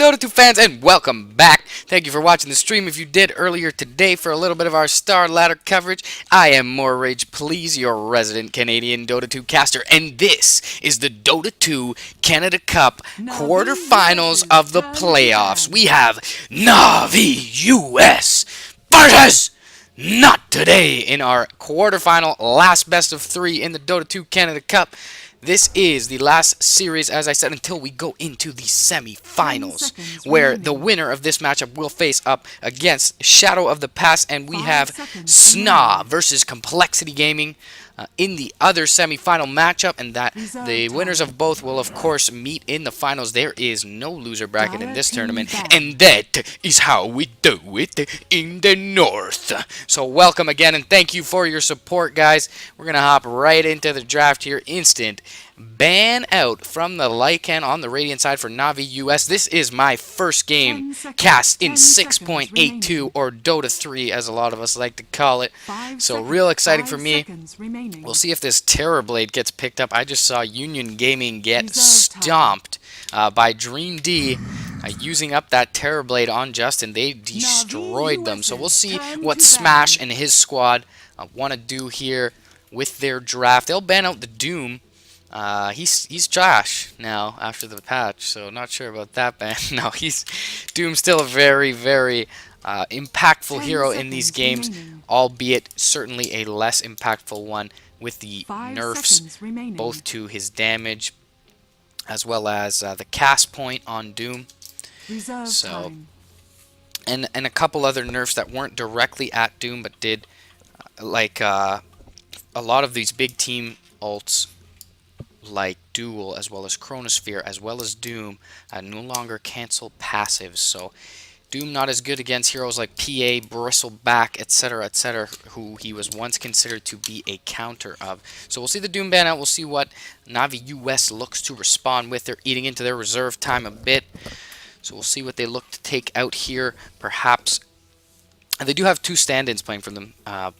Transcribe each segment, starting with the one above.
Dota 2 fans, and welcome back. Thank you for watching the stream. If you did earlier today for a little bit of our Star Ladder coverage, I am More Rage Please, your resident Canadian Dota 2 caster, and this is the Dota 2 Canada Cup quarterfinals of the playoffs. We have Navi US versus Not Today in our quarterfinal, last best of 3 in the Dota 2 Canada Cup. This is the last series, as I said, until we go into the semi-finals, where the winner of this matchup will face up against Shadow of the Past, and we have Sna versus Complexity Gaming in the other semi-final matchup, and that the winners of both will, of course, meet in the finals. There is no loser bracket in this tournament, and that is how we do it in the North. So welcome again, and thank you for your support, guys. We're going to hop right into the draft here. Instant ban out from the Lycan on the Radiant side for Navi US. This is my first game cast in 6.82 or Dota 3 as a lot of us like to call it. So real exciting for me. We'll see if this Terrorblade gets picked up. I just saw Union Gaming get stomped by Dream D using up that Terrorblade on Justin. They destroyed them. So we'll see what Smash and his squad want to do here with their draft. They'll ban out the Doom. He's trash now after the patch, so not sure about that ban. No, Doom's still a very, very impactful hero in these games, albeit certainly a less impactful one with the nerfs, both to his damage as well as the cast point on Doom. So, and a couple other nerfs that weren't directly at Doom, but did, like a lot of these big team ults, like Duel, as well as Chronosphere, as well as Doom, no longer cancel passives. So Doom not as good against heroes like PA, Bristleback, etc., who he was once considered to be a counter of. So we'll see the Doom ban out. We'll see what Navi US looks to respond with. They're eating into their reserve time a bit. So we'll see what they look to take out here. Perhaps they do have two stand-ins playing for them.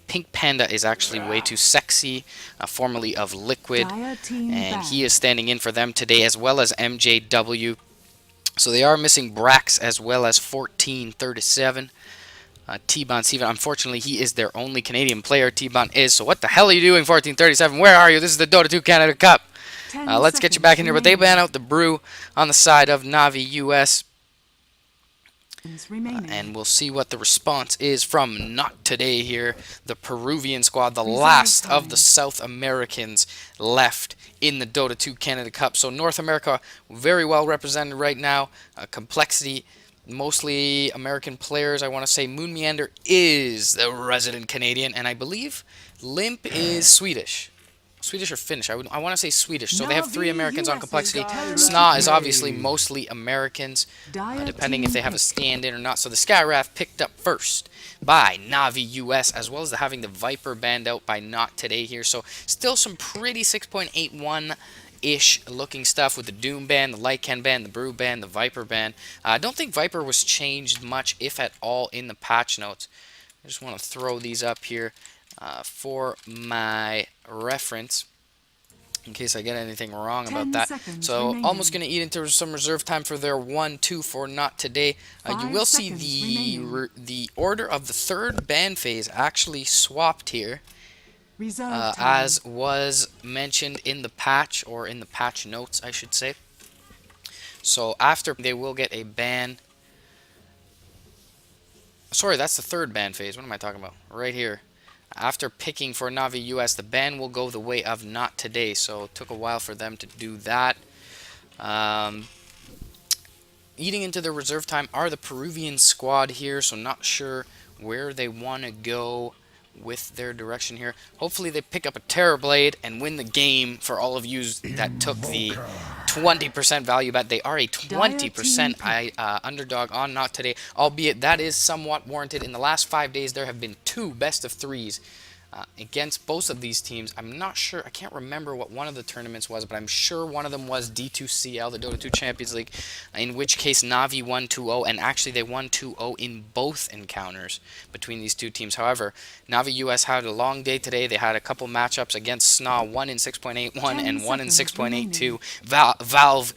Pink Panda is actually way too sexy, formerly of Liquid, and he is standing in for them today, as well as MJW. So they are missing Brax as well as 1437. T-Bon Steven, unfortunately, he is their only Canadian player. T-Bon is. So what the hell are you doing, 1437? Where are you? This is the Dota 2 Canada Cup. Let's get you back in here. But they ban out the Brew on the side of Navi US. And we'll see what the response is from Not Today here, the Peruvian squad, the last of the South Americans left in the Dota 2 Canada Cup. So North America very well represented right now. Complexity, mostly American players. I want to say Moon Meander is the resident Canadian, and I believe Limp is Swedish. Swedish or Finnish? I want to say Swedish. So they have 3 Americans on Complexity. Sna is obviously mostly Americans, depending if they have a stand-in or not. So the Skywrath picked up first by Navi US, as well as having the Viper banned out by Not Today here. So still some pretty 6.81-ish looking stuff with the Doom ban, the Lycan ban, the Brew ban, the Viper ban. I don't think Viper was changed much, if at all, in the patch notes. I just want to throw these up here for my reference, in case I get anything wrong about that. So almost going to eat into some reserve time for their 1-2 for Not Today. You will see the order of the third ban phase actually swapped here, as was mentioned in the patch, or in the patch notes, I should say. So after, they will get a ban. Sorry, that's the third ban phase. What am I talking about? Right here. After picking for Navi US, the ban will go the way of Not Today, so it took a while for them to do that. Eating into their reserve time are the Peruvian squad here, so not sure where they want to go with their direction here. Hopefully they pick up a Terrorblade and win the game. For all of you that took the 20% value bet, they are a 20% underdog on Not Today, albeit that is somewhat warranted. In the last 5 days, there have been 2 best of 3s against both of these teams. I'm not sure, I can't remember what one of the tournaments was, but I'm sure one of them was D2CL, the Dota 2 Champions League, in which case Navi won 2-0, and actually they won 2-0 in both encounters between these two teams. However, Navi US had a long day today. They had a couple matchups against SNA, one in 6.81 and one in 6.82. Valve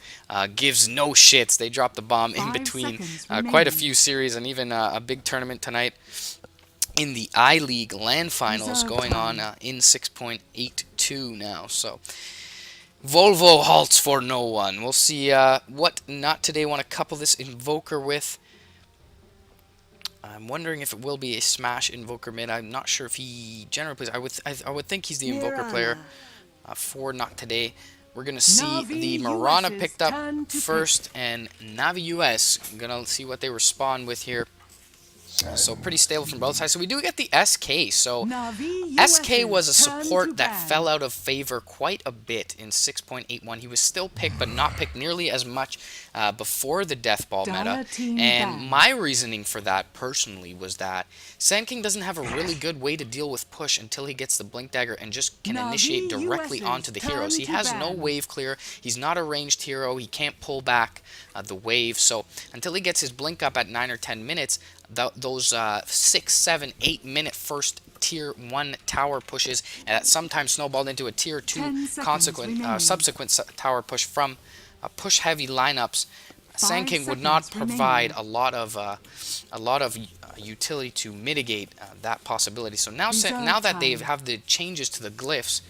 gives no shits. They dropped the bomb in between quite a few series and even a big tournament tonight in the I-League LAN finals going on in 6.82 now. So Volvo halts for no one. We'll see what NoToday want to couple this Invoker with. I'm wondering if it will be a Smash Invoker mid. I'm not sure if he generally plays. I would think he's the Invoker player for NoToday. We're going to see the Mirana picked up first, and Navi US going to see what they respond with here. So pretty stable from both sides. So we do get the SK. So SK was a support that fell out of favor quite a bit in 6.81. He was still picked, but not picked nearly as much before the Death Ball meta. And my reasoning for that personally was that Sand King doesn't have a really good way to deal with push until he gets the Blink Dagger and just can initiate directly onto the heroes. He has no wave clear. He's not a ranged hero. He can't pull back the wave. So until he gets his Blink up at 9 or 10 minutes, those 6, 7, 8 minute first tier 1 tower pushes, and that sometimes snowballed into a tier 2 subsequent tower push from push heavy lineups. Sand King would not provide a lot of utility to mitigate that possibility. So now that they have the changes to the glyphs,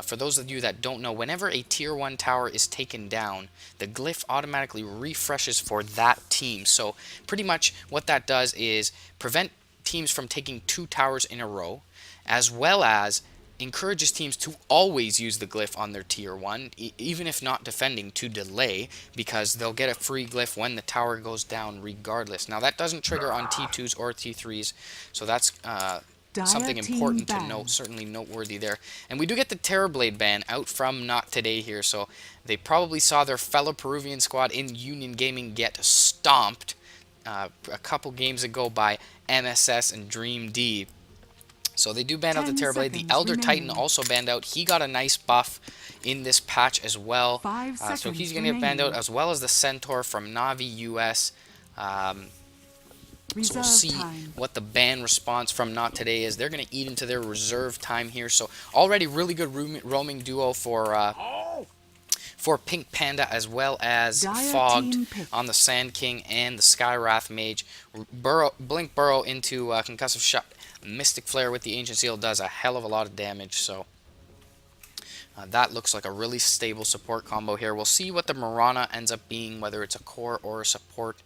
for those of you that don't know, whenever a tier 1 tower is taken down, the glyph automatically refreshes for that team. So pretty much what that does is prevent teams from taking 2 towers in a row, as well as encourages teams to always use the glyph on their tier 1, even if not defending, to delay, because they'll get a free glyph when the tower goes down regardless. Now that doesn't trigger on T2s or T3s, so that's something important to note, certainly noteworthy there. And we do get the Terrorblade ban out from NoToday here, so they probably saw their fellow Peruvian squad in Union Gaming get stomped a couple games ago by MSS and Dream D. So they do ban out the Terrorblade. The Elder Titan also banned out. He got a nice buff in this patch as well. So he's going to get banned out, as well as the Centaur from Navi US. So we'll see what the ban response from NoToday is. They're going to eat into their reserve time here. So already really good roaming duo for Pink Panda, as well as Fogged on the Sand King and the Skywrath Mage. Blink Burrow into Concussive Shot. Mystic Flare with the Ancient Seal does a hell of a lot of damage. So that looks like a really stable support combo here. We'll see what the Mirana ends up being, whether it's a core or a support.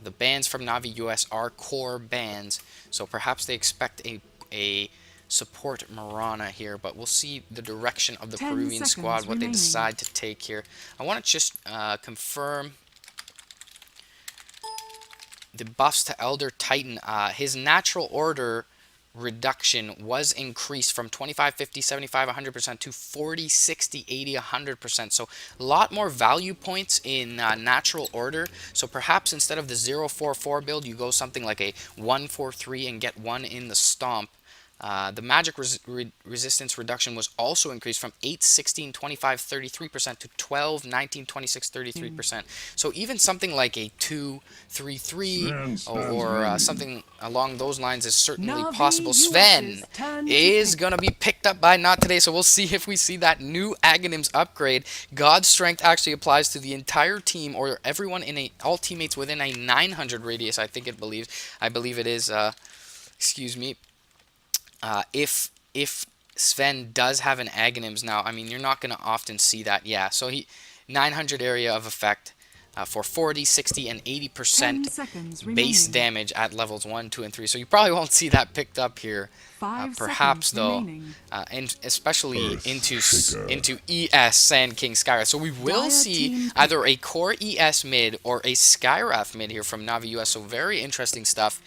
The bans from Navi US are core bans, so perhaps they expect a support Mirana here, but we'll see the direction of the Peruvian squad, what they decide to take here. I want to just confirm the buffs to Elder Titan. His natural order reduction was increased from 25, 50, 75, 100% to 40, 60, 80, 100%. So a lot more value points in natural order. So perhaps instead of the 0-4-4 build, you go something like a 1-4-3 and get 1 in the stomp. The magic resistance reduction was also increased from 8, 16, 25, 33% to 12, 19, 26, 33%. So even something like a 2, 3, 3 or something along those lines is certainly possible. Sven is going to be picked up by NoToday, so we'll see if we see that new Aghanims upgrade. God's Strength actually applies to the entire team, or everyone all teammates within a 900 radius, I believe it is, excuse me. If Sven does have an Aghanims now, I mean, you're not going to often see that. Yeah, so 900 area of effect for 40, 60, and 80% base damage at levels 1, 2, and 3. So you probably won't see that picked up here. Perhaps though, and especially into ES Sand King Skywrath. So we will see either a core ES mid or a Skywrath mid here from Navi US. So very interesting stuff.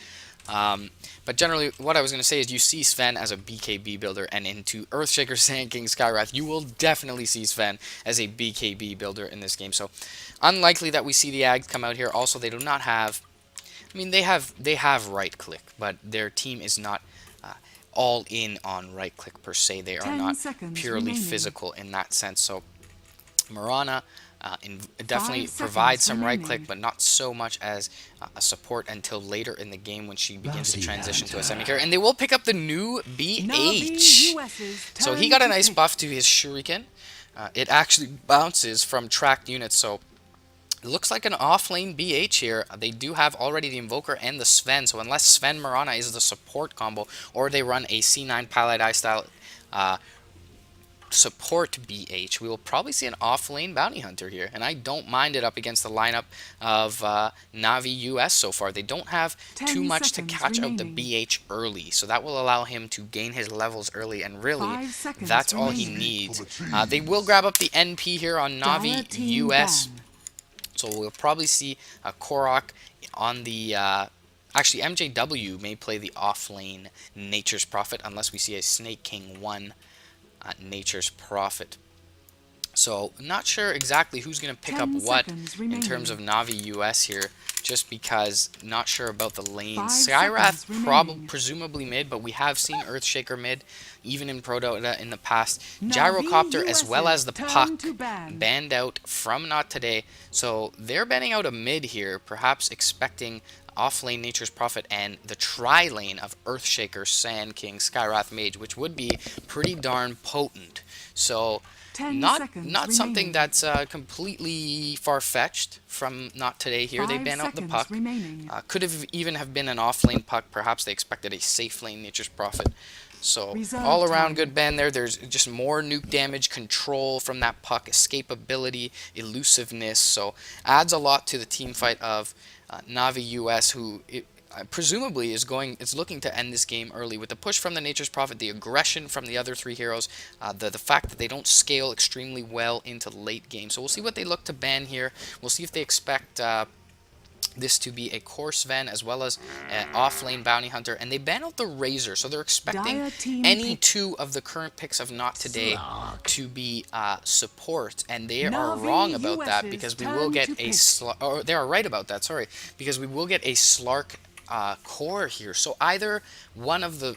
But generally, what I was going to say is you see Sven as a BKB builder, and into Earthshaker, Sand King, Skywrath, you will definitely see Sven as a BKB builder in this game. So unlikely that we see the Ags come out here. Also, they do not have, I mean, they have right click, but their team is not all in on right click per se. They are 10 not seconds purely remaining. physical in that sense. So Mirana definitely 5 provides seconds some right click, remaining. but not so much as a support until later in the game when she begins to Bounty transition to a Hunter. semi carry. And they will pick up the new Navi BH. US's So he turn got a to nice pick. buff to his Shuriken. It actually bounces from tracked units, so it looks like an off-lane BH here. They do have already the Invoker and the Sven, so unless Sven Mirana is the support combo, or they run a C9 Pilot Eye style support BH, we will probably see an off-lane Bounty Hunter here, and I don't mind it up against the lineup of Navi US so far. They don't have too 10 much to seconds catch out the remaining. BH early, so that will allow him to gain his levels early, and really, 5 seconds that's all he remaining. needs. They will grab up the NP here on Dire Navi team US, ban. so we'll probably see Korok on the... actually, MJW may play the off-lane Nature's Prophet unless we see a Snake King 1 Nature's Prophet. So, not sure exactly who's going to pick up 10 what seconds in terms of remaining. Navi US here, just because not sure about the lanes. 5 Skyrath seconds remaining. presumably mid, but we have seen Earthshaker mid, even in Pro Dota in the past. Navi Gyrocopter as well as US's the turn Puck to ban. banned out from NoToday, so they're banning out a mid here, perhaps expecting off-lane Nature's Prophet and the tri-lane of Earthshaker, Sand King, Skyrath Mage, which would be pretty darn potent. So 10 not seconds something remaining. that's completely far-fetched from NoToday here. They 5 ban out the seconds Puck. remaining. Could have even have been an off-lane Puck. Perhaps they expected a safe lane Nature's Prophet. So Reserve all around time. good ban there. There's just more nuke damage, control from that Puck, escapability, elusiveness. So adds a lot to the team fight of Navi US, who presumably is looking to end this game early with the push from the Nature's Prophet, the aggression from the other three heroes, the fact that they don't scale extremely well into late game. So we'll see what they look to ban here. We'll see if they expect this to be a core Sven as well as an off-lane Bounty Hunter, and they ban out the Razor, so they're expecting Dire team any pick. two of the current picks of NoToday Slog. to be support, and they are Navi wrong about that US's because we turn will get to a pick. or they are right about that, sorry, because we will get a Slark core here. So either one of the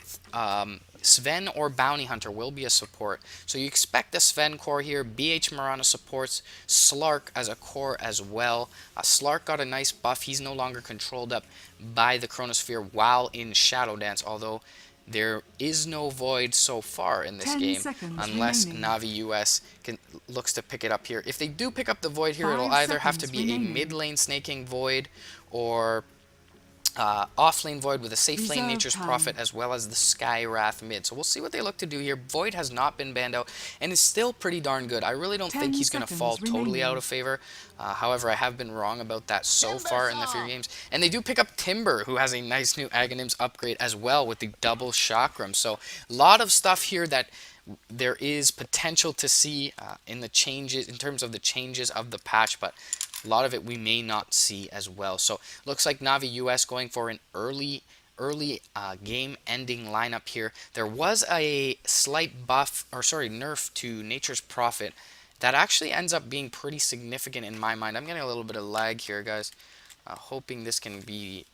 Sven or Bounty Hunter will be a support. So you expect a Sven core here. BH Mirana supports Slark as a core as well. Slark got a nice buff. He's no longer controlled up by the Chronosphere while in Shadow Dance, although there is no Void so far in this 10 game seconds unless remaining. Navi US looks to pick it up here. If they do pick up the Void here, it'll 5 either have to seconds be a remaining. mid lane Snaking Void or off-lane Void with a safe lane Reserve Nature's time. Prophet as well as the Skywrath mid. So we'll see what they look to do here. Void has not been banned out and is still pretty darn good. I really don't 10 think he's going to fall seconds totally out remaining. of favor. However, I have been wrong about that so far in the few games. And they do pick up Timber, who has a nice new Aghanims upgrade as well with the double Chakram. So a lot of stuff here that there is potential to see in the changes, in terms of the changes of the patch, but a lot of it we may not see as well. So looks like Navi US going for an early game ending lineup here. There was a slight buff, or sorry, nerf to Nature's Prophet that actually ends up being pretty significant in my mind. I'm getting a little bit of lag here, guys. Hoping this can be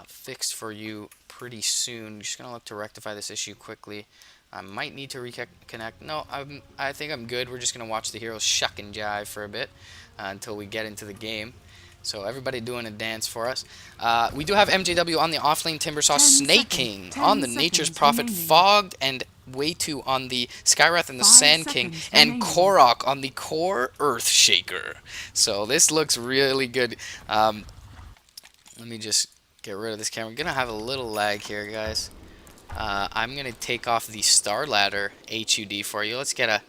fixed for you pretty soon. Just gonna look to rectify this issue quickly. I might need to reconnect. No, I think I'm good. We're just gonna watch the heroes shuck and jive for a bit until we get into the game. So everybody doing a dance for us. We do have MJW on the offlane Timbersaw, 10 Snaking seconds, on the 10 Nature's seconds Prophet, remaining. Fogged and Way2 on the Skywrath and the 5 Sand King, seconds and remaining. Korok on the Core Earthshaker. So this looks really good. Let me just get rid of this camera. I'm gonna have a little lag here, guys. I'm gonna take off the Star Ladder HUD for you. Let's get a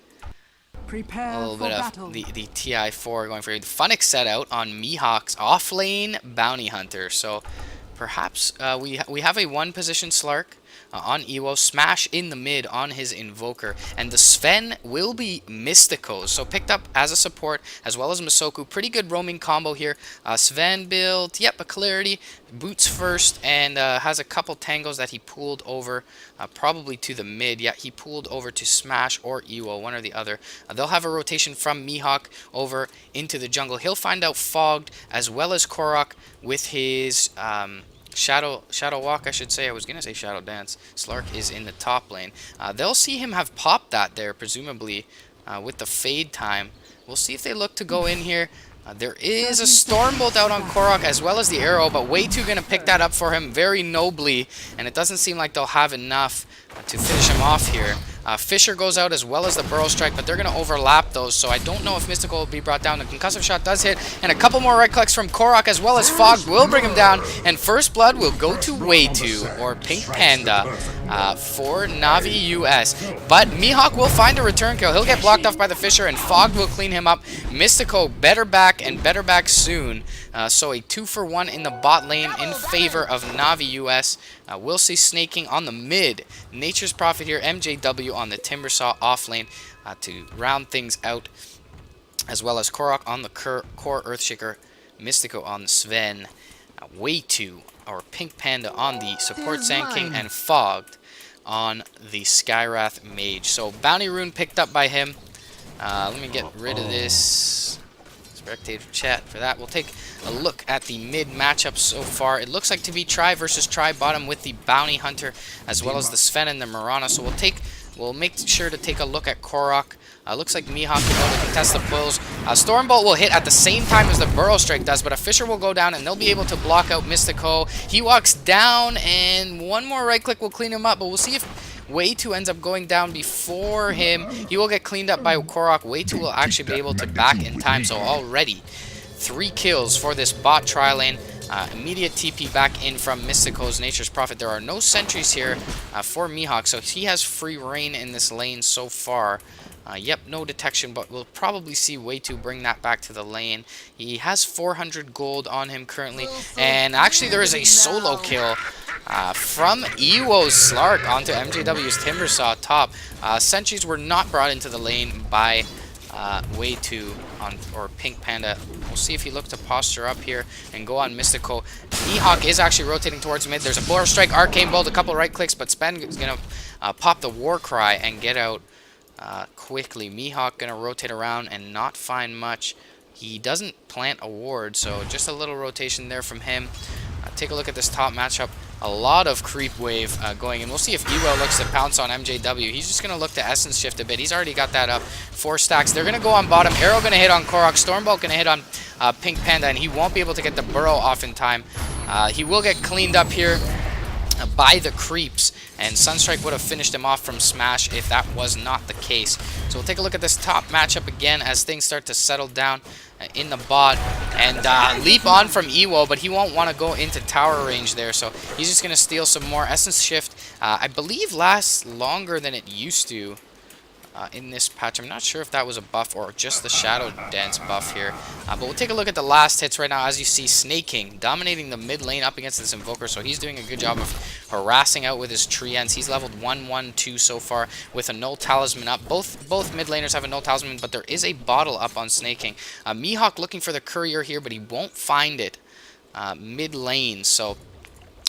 Prepare little for bit battle. of the TI4 going for you. The Funix set out on Mihawk's offlane Bounty Hunter. So perhaps we have a one position Slark on Ewo, Smash in the mid on his Invoker, and the Sven will be Mysticos, so picked up as a support as well as Masoku. Pretty good roaming combo here. Sven build, yep, a Clarity, boots first, and has a couple tangos that he pulled over, probably to the mid. Yeah, he pulled over to Smash or Ewo, one or the other. They'll have a rotation from Mihawk over into the jungle. He'll find out Fogged as well as Korok with his Shadow Walk, I should say. I was gonna say Shadow Dance. Slark is in the top lane. They'll see him have popped that there, presumably with the fade time. We'll see if they look to go in here. There is a Stormbolt out on Korok as well as the arrow, but Way2 gonna pick that up for him very nobly, and it doesn't seem like they'll have enough to finish him off here. Fisher goes out as well as the Burrow Strike, but they're going to overlap those, so I don't know if Mystical will be brought down. The Concussive Shot does hit, and a couple more right clicks from Korok as well as Fog will bring him down, and First Blood will go to Way2, or Pink Panda, for Navi US. But Mihawk will find a return kill. He'll get blocked off by the Fisher, and Fog will clean him up. Mystico better back and better back soon. So a 2-for-1 in the bot lane in favor of Navi US. We'll see snaking on the mid. Nature's Prophet here, MJW on the Timbersaw off lane to round things out. As well as Korok on the core Earthshaker, Mystico on the Sven, Way2 or Pink Panda on the support Sand King, and Fogged on the Skywrath Mage. So Bounty Rune picked up by him. Let me get rid of this spectator chat for that. We'll take a look at the mid matchup so far. It looks like to be Tri versus Tri bottom with the Bounty Hunter as well as the Sven and the Mirana. So we'll make sure to take a look at Korok. Looks like Mihawk will go to contest the pulls. Stormbolt will hit at the same time as the Burrow Strike does, but a Fisher will go down and they'll be able to block out Mystico. He walks down and one more right click will clean him up, but we'll see if Way2 ends up going down before him. He will get cleaned up by Korok. Way2 will actually be able to back in time, so already 3 kills for this bot tri lane. Immediate TP back in from Mystico's Nature's Prophet. There are no sentries here for Mihawk, so he has free reign in this lane so far. Yep, no detection, but we'll probably see Way2 bring that back to the lane. He has 400 gold on him currently, and actually there is a solo kill from Ewo's Slark onto MJW's Timbersaw top. Sentries were not brought into the lane by Way2 or Pink Panda. We'll see if he looks to posture up here and go on Mystico. Mihawk is actually rotating towards mid. There's a Blower Strike, Arcane Bolt, a couple right clicks, but Spen is going to pop the War Cry and get out quickly. Mihawk going to rotate around and not find much. He doesn't plant a ward, so just a little rotation there from him. Take a look at this top matchup. A lot of creep wave going in. We'll see if Ewo looks to pounce on MJW. He's just going to look to Essence Shift a bit. He's already got that up. 4 stacks. They're going to go on bottom. Arrow going to hit on Korok. Stormbolt going to hit on Pink Panda, and he won't be able to get the Burrow off in time. He will get cleaned up here by the creeps, and Sunstrike would have finished him off from Smash if that was not the case. So we'll take a look at this top matchup again as things start to settle down in the bot, and leap on from Ewo, but he won't want to go into tower range there, so he's just going to steal some more. Essence Shift, I believe, lasts longer than it used to in this patch. I'm not sure if that was a buff or just the Shadow Dance buff here. But we'll take a look at the last hits right now. As you see, Snaking dominating the mid lane up against this Invoker, so he's doing a good job of harassing out with his Treants. He's leveled 1-1-2 so far with a Null Talisman up. Both mid laners have a Null Talisman, but there is a bottle up on Snaking. Mihawk looking for the Courier here, but he won't find it mid lane. So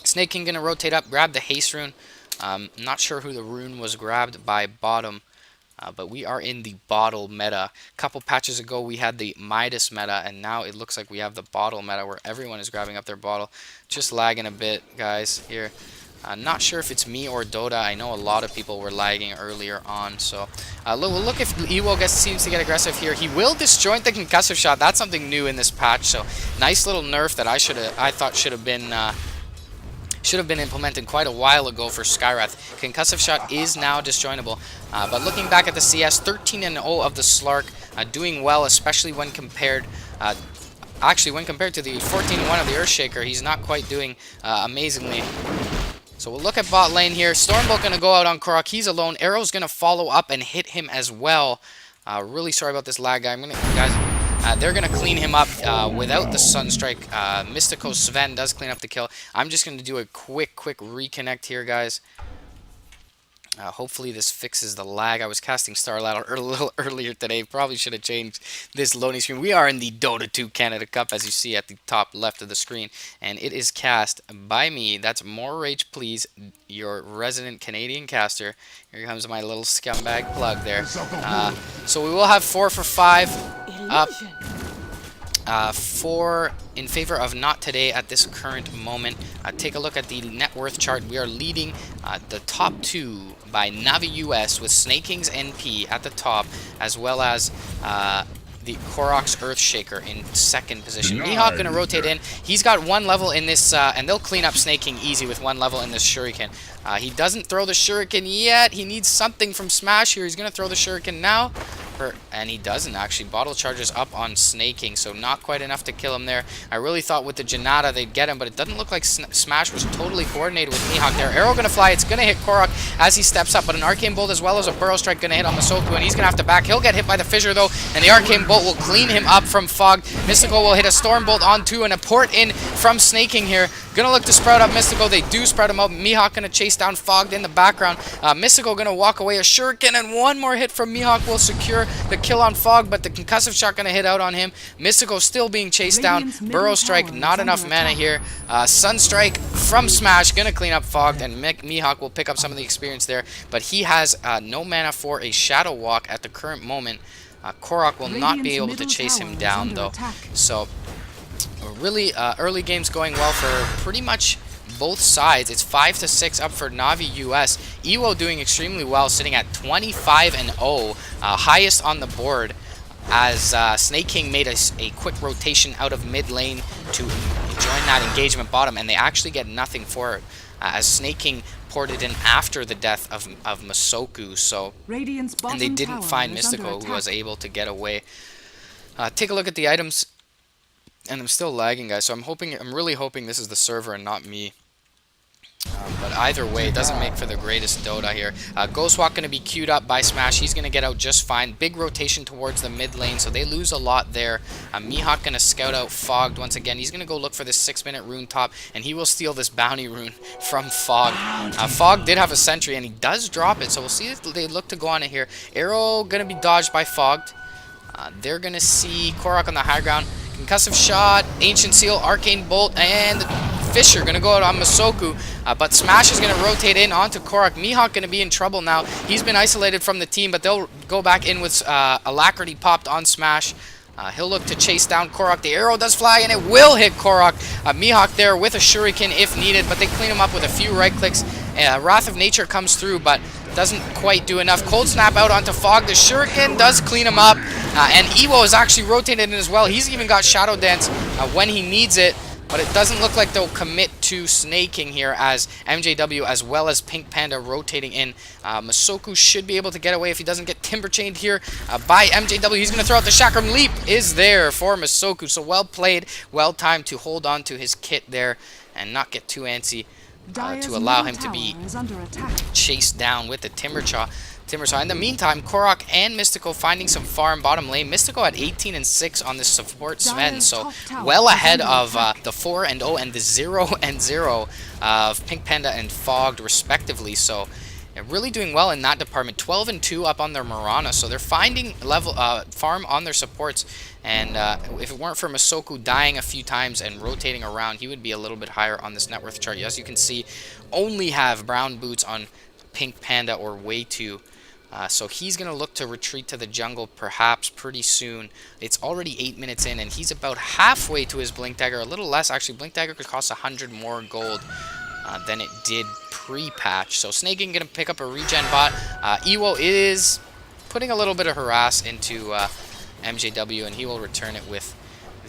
Snaking going to rotate up, grab the Haste Rune. Not sure who the rune was grabbed by bottom. But we are in the bottle meta. A couple patches ago we had the Midas meta, and now it looks like we have the bottle meta where everyone is grabbing up their bottle. Just lagging a bit, guys, here. Not sure if it's me or Dota. I know a lot of people were lagging earlier on. So we'll look if Ewo seems to get aggressive here. He will disjoint the Concussive Shot. That's something new in this patch. So nice little nerf that I thought should have been implemented quite a while ago for Skywrath. Concussive Shot is now disjointable. But looking back at the CS, 13-0 of the Slark, doing well, especially when compared when compared to the 14-1 of the Earthshaker. He's not quite doing amazingly. So we'll look at bot lane here. Stormbolt going to go out on Korok. He's alone. Arrow's going to follow up and hit him as well. Really sorry about this lag, guy. They're going to clean him up without the Sunstrike. Mystico Sven does clean up the kill. I'm just going to do a quick reconnect here, guys. Hopefully this fixes the lag. I was casting Star Ladder a little earlier today. Probably should have changed this loading screen. We are in the Dota 2 Canada Cup, as you see at the top left of the screen. And it is cast by me. That's More Rage Please, your resident Canadian caster. Here comes my little scumbag plug there. So we will have 4 for 5 up. in favor of NoToday at this current moment. Take a look at the net worth chart. We are leading the top two by Navi US with Snaking's NP at the top, as well as the Korok's Earthshaker in second position. Mihawk going to rotate in. He's got 1 level in this, and they'll clean up Snaking easy with 1 level in this Shuriken. He doesn't throw the Shuriken yet. He needs something from Smash here. He's going to throw the Shuriken now. And he doesn't actually. Bottle charges up on Snaking, so not quite enough to kill him there. I really thought with the Janata they'd get him, but it doesn't look like Smash was totally coordinated with Mihawk there. Arrow gonna fly. It's gonna hit Korok as he steps up, but an Arcane Bolt as well as a Burrow Strike gonna hit on Masoku, and he's gonna have to back. He'll get hit by the Fissure though, and the Arcane Bolt will clean him up from Fog. Mystical will hit a Storm Bolt on 2, and a port in from Snaking here. Gonna look to sprout up Mystical. They do sprout him up. Mihawk gonna chase down Fogged in the background. Mystical gonna walk away. A Shuriken and 1 more hit from Mihawk will secure the kill on Fog, but the concussive shot gonna hit out on him. Mystical still being chased down. Burrow Strike, not enough mana here. Sunstrike from Smash gonna clean up Fogged, and Mihawk will pick up some of the experience there, but he has no mana for a Shadow Walk at the current moment. Korok will not be able to chase him down though. So really early games going well for pretty much both sides. It's 5-6 up for Navi US. Ewo doing extremely well, sitting at 25-0, highest on the board, as Snake King made a quick rotation out of mid lane to join that engagement bottom, and they actually get nothing for it, as Snake King ported in after the death of Masoku. So, and they didn't find Mystical, who was able to get away. Take a look at the items. And I'm still lagging, guys, so I'm really hoping this is the server and not me. But either way, it doesn't make for the greatest Dota here. Ghostwalk going to be queued up by Smash. He's going to get out just fine. Big rotation towards the mid lane, so they lose a lot there. Mihawk going to scout out Fogged once again. He's going to go look for this 6-minute rune top, and he will steal this bounty rune from Fog. Fog did have a sentry, and he does drop it, so we'll see if they look to go on it here. Arrow going to be dodged by Fogged. They're going to see Korok on the high ground. Concussive Shot, Ancient Seal, Arcane Bolt, and Fissure going to go out on Masoku. But Smash is going to rotate in onto Korok. Mihawk going to be in trouble now. He's been isolated from the team, but they'll go back in with Alacrity popped on Smash. He'll look to chase down Korok. The arrow does fly, and it will hit Korok. Mihawk there with a Shuriken if needed, but they clean him up with a few right clicks. Wrath of Nature comes through, but doesn't quite do enough. Cold Snap out onto Fog. The Shuriken does clean him up, and Ewo is actually rotated in as well. He's even got Shadow Dance when he needs it, but it doesn't look like they'll commit to Snaking here, as MJW as well as Pink Panda rotating in. Masoku should be able to get away if he doesn't get Timber Chained here by MJW. He's going to throw out the Chakram Leap is there for Masoku, so well played, well timed to hold on to his kit there and not get too antsy. To allow him to be chased down with the Timber Saw. In the meantime, Korok and Mystical finding some farm bottom lane. Mystical at 18-6 on this support Sven, so well ahead of the 4-0 and the 0-0 of Pink Panda and Fogged respectively. So really doing well in that department. 12-2 up on their Mirana, so they're finding farm on their supports. And if it weren't for Masoku dying a few times and rotating around, he would be a little bit higher on this net worth chart. As you can see, only have brown boots on Pink Panda or way too. So he's going to look to retreat to the jungle perhaps pretty soon. It's already 8 minutes in, and he's about halfway to his Blink Dagger. A little less, actually. Blink Dagger could cost 100 more gold than it did pre-patch. So Snaking going to pick up a regen bot. Ewo is putting a little bit of harass into MJW, and he will return it with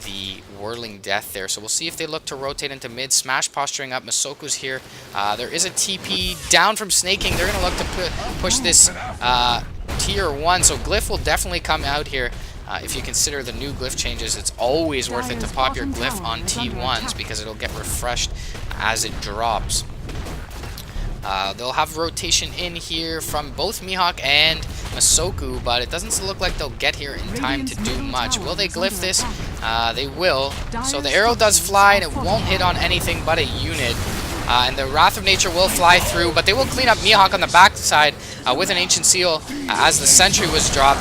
the Whirling Death there. So we'll see if they look to rotate into mid. Smash posturing up. Masoku's here. There is a TP down from Snaking. They're going to look to push this tier 1. So Glyph will definitely come out here. If you consider the new glyph changes, it's always worth it to pop your glyph on T1s because it'll get refreshed as it drops. They'll have rotation in here from both Mihawk and Masoku, but it doesn't look like they'll get here in time to do much. Will they glyph this? They will. So the arrow does fly, and it won't hit on anything but a unit. And the Wrath of Nature will fly through, but they will clean up Mihawk on the backside with an Ancient Seal as the Sentry was dropped.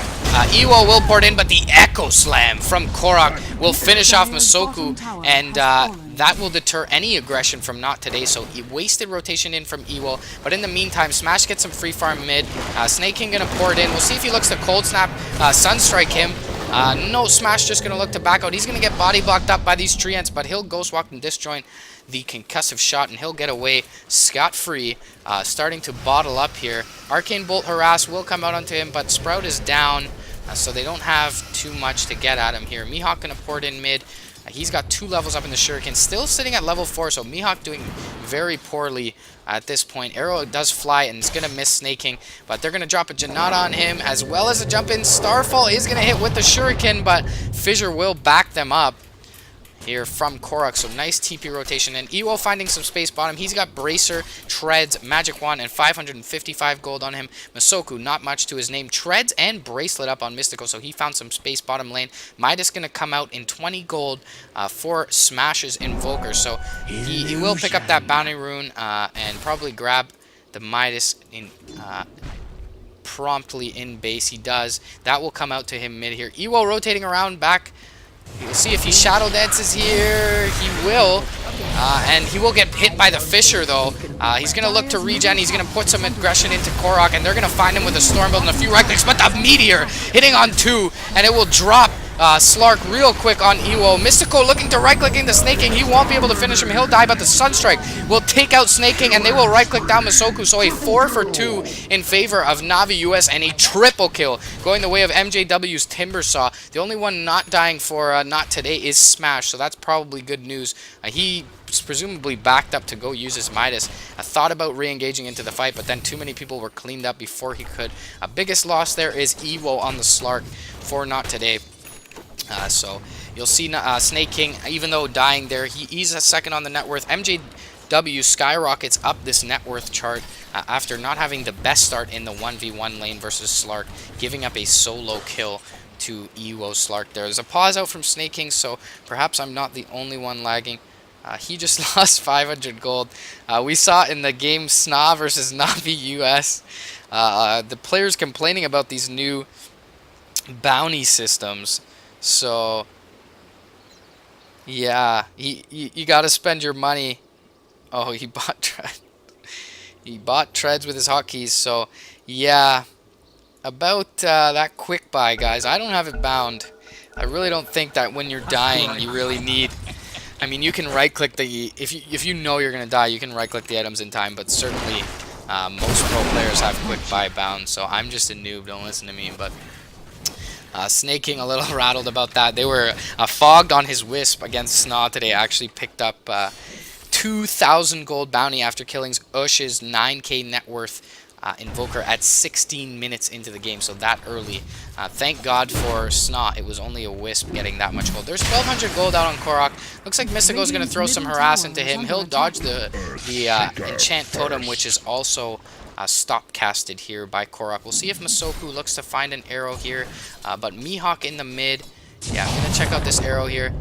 Ewo will port in, but the Echo Slam from Korok will finish off Masoku, and that will deter any aggression from NoToday. So he wasted rotation in from Ewo, but in the meantime, Smash gets some free farm mid. Snake King gonna pour it in. We'll see if he looks to Cold Snap, Sunstrike him. No, Smash just going to look to back out. He's going to get body blocked up by these treants, but he'll Ghost Walk and disjoint the concussive shot, and he'll get away scot-free, starting to bottle up here. Arcane Bolt Harass will come out onto him, but Sprout is down, so they don't have too much to get at him here. Mihawk going to port in mid. He's got 2 levels up in the Shuriken, still sitting at level 4, so Mihawk doing very poorly at this point. Arrow does fly, and it's going to miss snaking, but they're going to drop a Janata on him, as well as a jump in. Starfall is going to hit with the Shuriken, but Fissure will back them up here from Korok, so nice TP rotation. And Ewo finding some space bottom. He's got Bracer, Treads, Magic Wand, and 555 gold on him. Masoku, not much to his name. Treads and Bracelet up on Mystical, so he found some space bottom lane. Midas going to come out in 20 gold for Smash's Invoker, so he will pick up that Bounty Rune and probably grab the Midas in promptly in base. He does. That will come out to him mid here. Ewo rotating around back. We'll see if he Shadow Dances here. He will. And he will get hit by the Fissure, though. He's going to look to regen. He's going to put some aggression into Korok, and they're going to find him with a Storm Build and a few right clicks. But the Meteor hitting on 2, and it will drop Slark real quick on Ewo. Mystical looking to right-click into Snaking. He won't be able to finish him. He'll die, but the Sunstrike will take out Snaking, and they will right-click down Masoku. So a 4 for 2 in favor of Navi US, and a triple kill going the way of MJW's Timbersaw. The only one not dying for Not Today is Smash, so that's probably good news. He presumably backed up to go use his Midas. I thought about re-engaging into the fight, but then too many people were cleaned up before he could. Biggest loss there is Ewo on the Slark for Not Today. So you'll see Snake King, even though dying there, he's a second on the net worth. MJW skyrockets up this net worth chart after not having the best start in the 1v1 lane versus Slark, giving up a solo kill to Ewo Slark. There's a pause out from Snake King, so perhaps I'm not the only one lagging. He just lost 500 gold. We saw in the game Sna versus Navi US, the players complaining about these new bounty systems. So, yeah, you got to spend your money. Oh, he bought Treads. He bought Treads with his hotkeys. So, yeah, about that quick buy, guys. I don't have it bound. I really don't think that when you're dying, you really need. I mean, you can right-click the. If you know you're gonna die, you can right-click the items in time. But certainly, most pro players have quick buy bound. So I'm just a noob. Don't listen to me. But Snake King a little rattled about that. They were fogged on his Wisp against Sna today. Actually picked up 2,000 gold bounty after killing Ush's 9k net worth Invoker at 16 minutes into the game, so that early. Thank God for Sna, it was only a Wisp getting that much gold. There's 1,200 gold out on Korok. Looks like Mystico's going to throw some harass into him. He'll dodge the Enchant Totem, which is also stop casted here by Korok. We'll see if Masoku looks to find an arrow here, but Mihawk in the mid. Yeah, I'm going to check out this arrow here.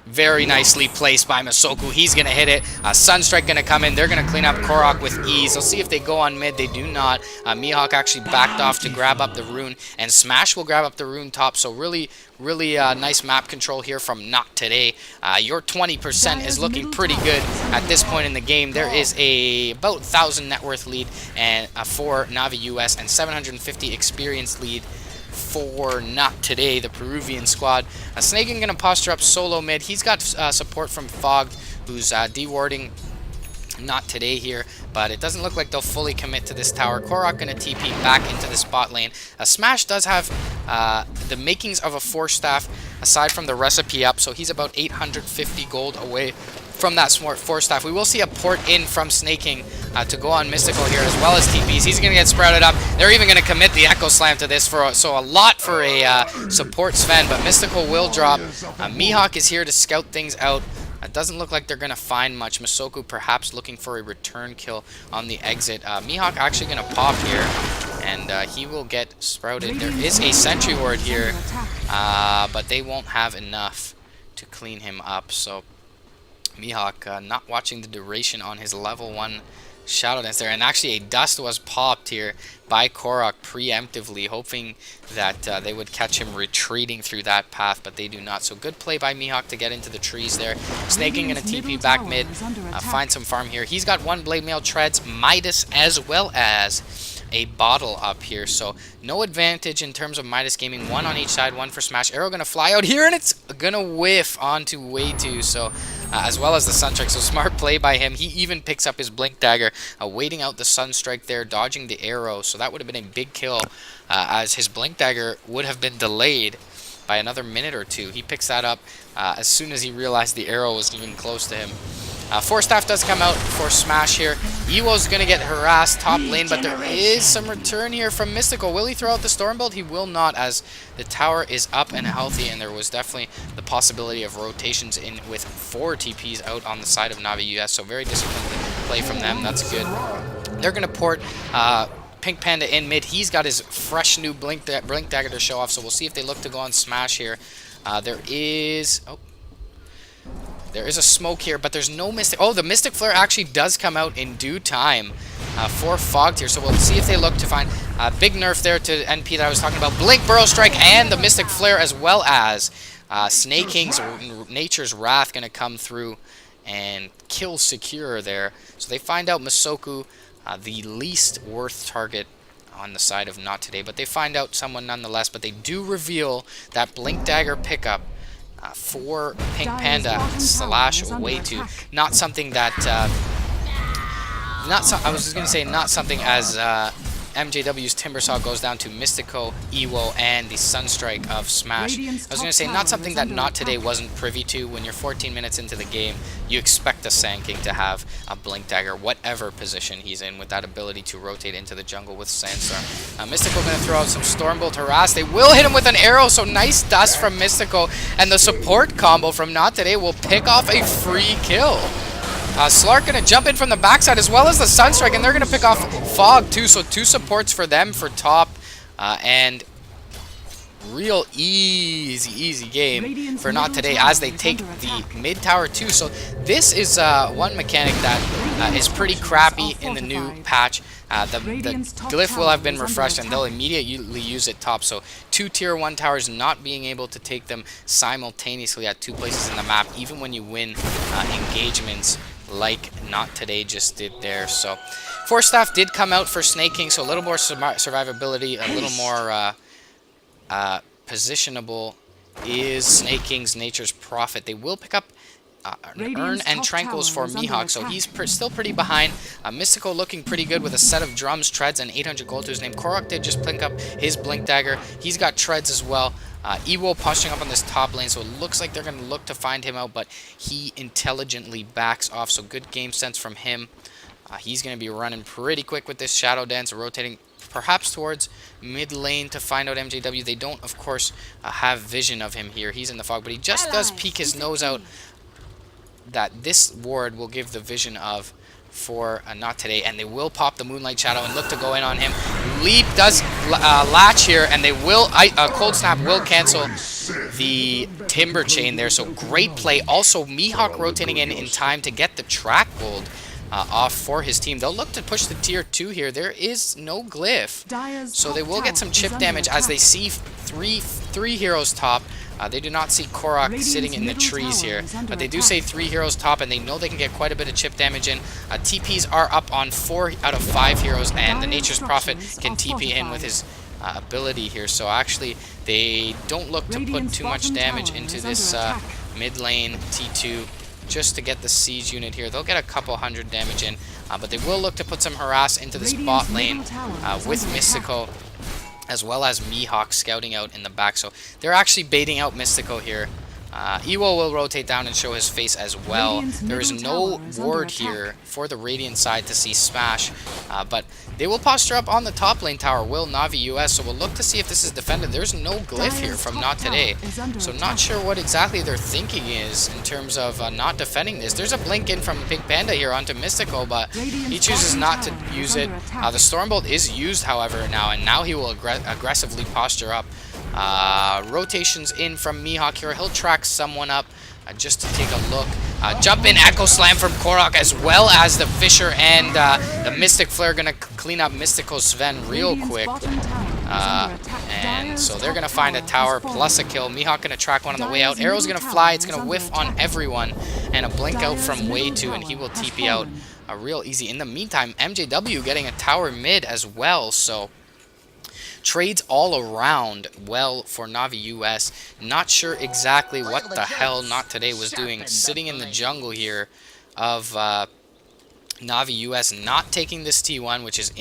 Very nicely placed by Masoku. He's going to hit it. Sunstrike going to come in. They're going to clean up Korok with ease. They'll see if they go on mid. They do not. Mihawk actually backed off to grab up the rune, and Smash will grab up the rune top. So really nice map control here from Not Today. Your 20% is looking pretty good at this point in the game. There is a about 1,000 net worth lead and for Navi US, and 750 experience lead for Not Today, the Peruvian squad. Snaking going to posture up solo mid. He's got support from Fogged, who's dewarding Not Today here, but it doesn't look like they'll fully commit to this tower. Korok going to TP back into the spot lane. Smash does have the makings of a Force Staff, aside from the recipe up, so he's about 850 gold away from that smart Force Staff. We will see a port in from Snaking to go on Mystical here, as well as TPs. He's going to get sprouted up. They're even going to commit the Echo Slam to this, so a lot for a support Sven, but Mystical will drop. Mihawk is here to scout things out. It doesn't look like they're going to find much. Masoku perhaps looking for a return kill on the exit. Mihawk actually going to pop here, and he will get sprouted. There is a Sentry Ward here, but they won't have enough to clean him up, so Mihawk not watching the duration on his level 1 Shadow Dance there, and actually a Dust was popped here by Korok preemptively, hoping that they would catch him retreating through that path, but they do not. So good play by Mihawk to get into the trees there. Snaking in a TP back mid, find some farm here. He's got 1 Blade Mail Treads, Midas, as well as a bottle up here. So no advantage in terms of Midas Gaming. One on each side, one for Smash. Arrow going to fly out here, and it's going to whiff onto way two. So as well as the Sunstrike. So smart play by him. He even picks up his Blink Dagger, waiting out the Sunstrike there, dodging the arrow. So that would have been a big kill, as his Blink Dagger would have been delayed by another minute or two. He picks that up as soon as he realized the arrow was even close to him. Force Staff does come out for Smash here. Ewo's going to get harassed top lane, but there is some return here from Mystical. Will he throw out the Stormbolt? He will not, as the tower is up and healthy, and there was definitely the possibility of rotations in with 4 TPs out on the side of Navi US, so very disciplined play from them. That's good. They're going to port Pink Panda in mid. He's got his fresh new Blink Dagger to show off, so we'll see if they look to go on Smash here. There is a smoke here, but there's no Mystic. Oh, the Mystic Flare actually does come out in due time for Fogged here, so we'll see if they look to find big nerf there to NP that I was talking about. Blink, Burrow Strike, and the Mystic Flare, as well as Snake King's Nature's Wrath going to come through and kill Secure there. So they find out Masoku, the least worth target on the side of NoToday, but they find out someone nonetheless. But they do reveal that Blink Dagger pickup for Pink Panda / way too. Not something that I was just gonna say not something as MJW's Timbersaw goes down to Mystico, Ewo, and the Sunstrike of Smash. I was going to say, not something that NoToday wasn't privy to. When you're 14 minutes into the game, you expect a Sand King to have a Blink Dagger, whatever position he's in, with that ability to rotate into the jungle with Sandstorm. Mystico going to throw out some Stormbolt Harass. They will hit him with an arrow, so nice dust from Mystico, and the support combo from NoToday will pick off a free kill. Slark going to jump in from the backside, as well as the Sunstrike, and they're going to pick off Fog too. So 2 supports for them for top, and real easy game for NoToday as they take the mid tower too. So this is one mechanic that is pretty crappy in the new patch. The glyph will have been refreshed, and they'll immediately use it top. So 2 tier 1 towers not being able to take them simultaneously at 2 places in the map, even when you win engagements like NoToday just did there. So Force Staff did come out for Snake King, so a little more survivability, a little more positionable is Snake King's Nature's Prophet. They will pick up an Urn and Tranquils for Mihawk, so he's still pretty behind. Mystical looking pretty good with a set of drums, treads, and 800 gold to his name. Korok did just blink up his Blink Dagger. He's got treads as well. Ewo posturing up on this top lane, so it looks like they're going to look to find him out, but he intelligently backs off, so good game sense from him. He's going to be running pretty quick with this Shadow Dance, rotating perhaps towards mid lane to find out MJW. They don't, of course, have vision of him here. He's in the fog, but he just does peek his nose out. That this ward will give the vision of for NoToday, and they will pop the Moonlight Shadow and look to go in on him. Leap does latch here, and they will Cold Snap will cancel the Timber Chain there, so great play. Also Mihawk rotating in time to get the track gold off for his team. They'll look to push the tier 2 here. There is no glyph, so they will get some chip damage as they see three heroes top. They do not see Korok sitting in the trees here, but they do say 3 heroes top, and they know they can get quite a bit of chip damage in. TPs are up on 4 out of 5 heroes, and the Nature's Prophet can TP in with his ability here. So actually, they don't look to put too much damage into this mid lane T2 just to get the siege unit here. They'll get a couple hundred damage in, but they will look to put some harass into this bot lane with Mystico, as well as Mihawk scouting out in the back. So they're actually baiting out Mystico here. Ewo will rotate down and show his face as well. There is no ward here for the Radiant side to see Smash, but they will posture up on the top lane tower, will Navi US, so we'll look to see if this is defended. There's no glyph here from NoToday, so not sure what exactly their thinking is in terms of not defending this. There's a blink in from Pink Panda here onto Mystical, but he chooses not to use it. The Stormbolt is used, however, now, and now he will aggressively posture up. Rotations in from Mihawk here. He'll track someone up just to take a look. Jump in Echo Slam from Korok, as well as the Fisher and the Mystic Flare. Gonna clean up Mystical Sven real quick. And so they're going to find a tower plus a kill. Mihawk going to track one on the way out. Arrow's going to fly. It's going to whiff on everyone. And a blink out from way 2, and he will TP out real easy. In the meantime, MJW getting a tower mid as well. So trades all around well for Navi US. Not sure exactly what the hell NoToday was doing, sitting in the jungle here of Navi US, not taking this T1, which is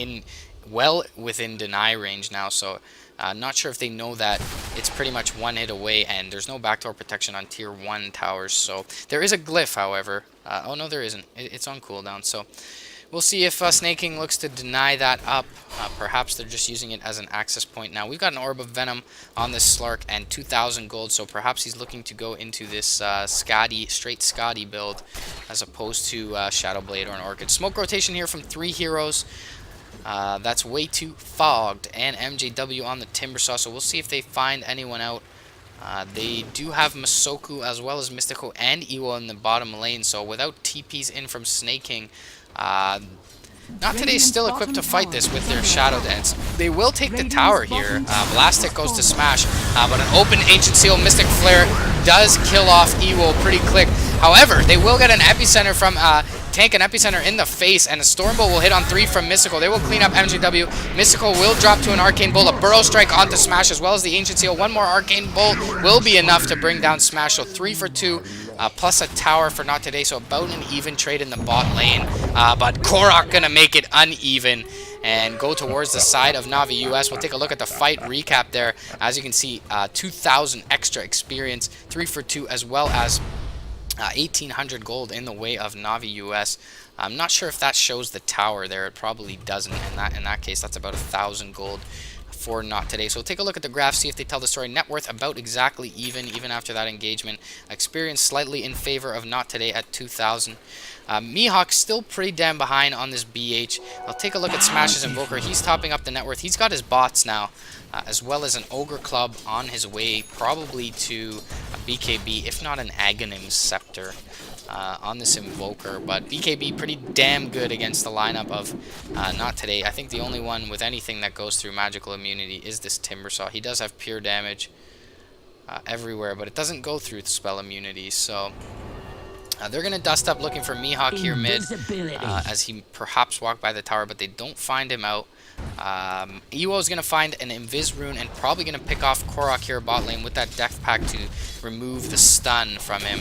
well within deny range now. So not sure if they know that it's pretty much one hit away, and there's no backdoor protection on tier 1 towers. So there is a glyph, however. Oh no, there isn't. It's on cooldown. So we'll see if Snake King looks to deny that up. Perhaps they're just using it as an access point. Now, we've got an Orb of Venom on this Slark and 2,000 gold, so perhaps he's looking to go into this straight Scotty build as opposed to Shadow Blade or an Orchid. Smoke rotation here from 3 heroes. That's way too fogged, and MJW on the Timbersaw, so we'll see if they find anyone out. They do have Masoku as well as Mystico and Iwo in the bottom lane, so without TPs in from Snake King, NoToday is still equipped to fight this with their Shadow Dance. They will take the tower here. Blastic goes to smash, but an open Ancient Seal Mystic Flare does kill off Iwo pretty quick. However, they will get an Epicenter from Tank, an Epicenter in the face, and a Stormbolt will hit on 3 from Mystical. They will clean up MJW. Mystical will drop to an Arcane Bolt, a Burrow Strike onto Smash, as well as the Ancient Seal. One more Arcane Bolt will be enough to bring down Smash, so 3 for 2. Plus a tower for NoToday, so about an even trade in the bot lane. But Korok gonna make it uneven and go towards the side of Navi US. We'll take a look at the fight recap there. As you can see, 2,000 extra experience, 3 for 2, as well as 1,800 gold in the way of Navi US. I'm not sure if that shows the tower there. It probably doesn't. In that case, that's about 1,000 gold for NoToday. So we'll take a look at the graph, see if they tell the story. Net worth about exactly even after that engagement. Experience slightly in favor of NoToday at 2,000. Mihawk still pretty damn behind on this BH. I'll take a look at Smash's Invoker. He's topping up the net worth. He's got his bots now, as well as an Ogre Club on his way, probably to a BKB, if not an Aghanim Scepter on this Invoker. But BKB pretty damn good against the lineup of NoToday. I think the only one with anything that goes through magical immunity is this Timbersaw. He does have pure damage everywhere, but it doesn't go through spell immunity, so they're going to dust up looking for Mihawk here mid, as he perhaps walked by the tower, but they don't find him out. Iwo is going to find an Invis Rune and probably going to pick off Korok here bot lane with that Death Pact to remove the stun from him.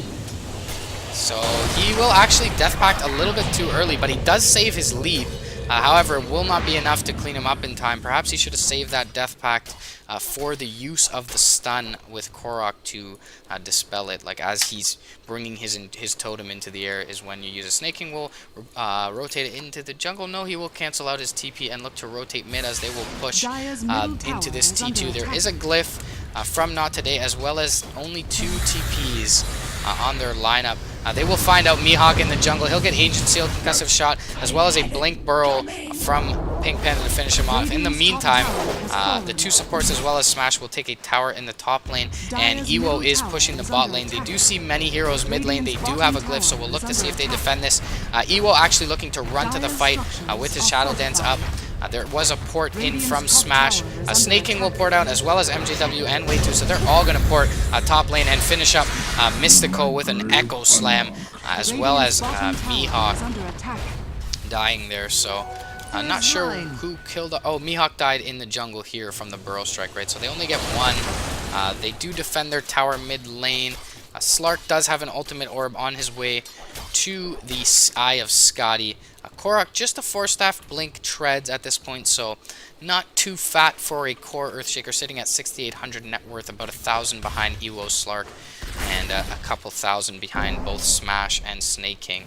So he will actually Death Pact a little bit too early, but he does save his lead. However, it will not be enough to clean him up in time. Perhaps he should have saved that Death Pact for the use of the stun with Korok to dispel it. Like as he's bringing his totem into the air is when you use a Snake King. Will rotate it into the jungle. No, he will cancel out his TP and look to rotate mid as they will push into this T2. There is a glyph from NoToday, as well as only 2 TPs on their lineup. They will find out Mihawk in the jungle. He'll get Ancient Seal, Concussive Shot, as well as a Blink Burrow from Pink Panda to finish him off. In the meantime, the 2 supports as well as Smash will take a tower in the top lane, and Iwo is pushing the bot lane. They do see many heroes mid lane. They do have a glyph, so we'll look to see if they defend this. Iwo actually looking to run to the fight with his Shadow Dance up. There was a port in from Smash. Snake King will port out, as well as MJW and Way 2, so they're all going to port top lane and finish up Mystico with an Echo Slam, as well as Mihawk dying there. So I'm not sure who killed. Oh, Mihawk died in the jungle here from the Burrow Strike, right? So they only get 1. They do defend their tower mid lane. Slark does have an ultimate orb on his way to the Eye of Scotty. Korok, just a 4-staff blink treads at this point, so not too fat for a core Earthshaker, sitting at 6,800 net worth, about 1,000 behind Ewo Slark, and a couple thousand behind both Smash and Snake King.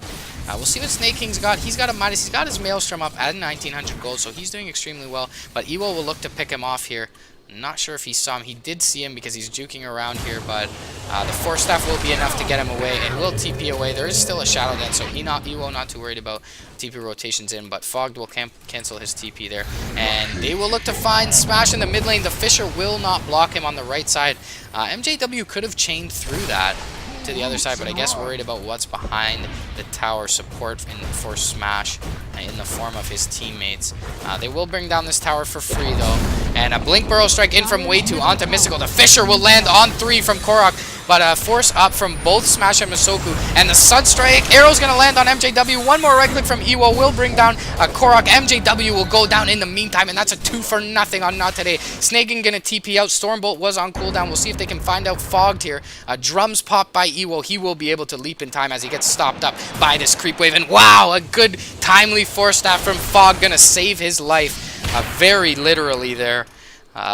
We'll see what Snake King's got. He's got a Midas. He's got his Maelstrom up at 1,900 gold, so he's doing extremely well, but Ewo will look to pick him off here. Not sure if he saw him. He did see him because he's juking around here, but the 4-staff will be enough to get him away. It will TP away. There is still a Shadow Dance, so Iwo not too worried about TP rotations in, but Fogged will cancel his TP there. And they will look to find Smash in the mid lane. The Fisher will not block him on the right side. MJW could have chained through that to the other side, but I guess worried about what's behind the tower support for Smash in the form of his teammates. They will bring down this tower for free, though, And a Blink Burrow Strike in from way 2 onto Mystical. The Fisher will land on 3 from Korok, but a force up from both Smash and Masoku. And the Sunstrike arrow's going to land on MJW. One more right click from Ewo will bring down Korok. MJW will go down in the meantime, and that's a 2 for nothing on Not Today. Snaking going to TP out. Stormbolt was on cooldown. We'll see if they can find out Fogged here. Drums pop by Ewo. He will be able to leap in time as he gets stopped up by this creep wave. And wow, a good timely force staff from Fog going to save his life. Very literally there.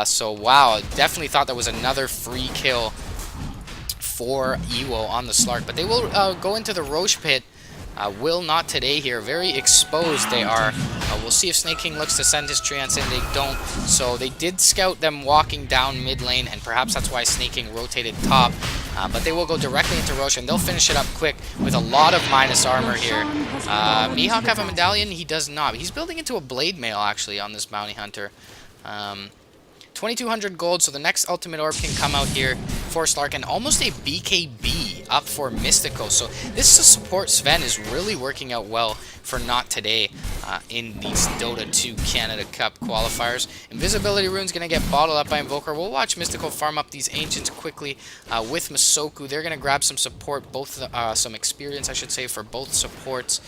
So wow, definitely thought that was another free kill for Ewo on the Slark. But they will go into the Roche pit. Will Not Today here. Very exposed they are. We'll see if Snake King looks to send his Treants in. They don't. So they did scout them walking down mid lane, and perhaps that's why Snake King rotated top. But they will go directly into Roche, and they'll finish it up quick with a lot of minus armor here. Mihawk have a medallion? He does not. He's building into a blade mail, actually, on this bounty hunter. 2,200 gold, so the next ultimate orb can come out here for Slark, and almost a BKB up for Mystico. So this support Sven is really working out well for Not Today in these Dota 2 Canada Cup qualifiers. Invisibility Rune's going to get bottled up by Invoker. We'll watch Mystico farm up these Ancients quickly with Masoku. They're going to grab some support, some experience, I should say, for both supports.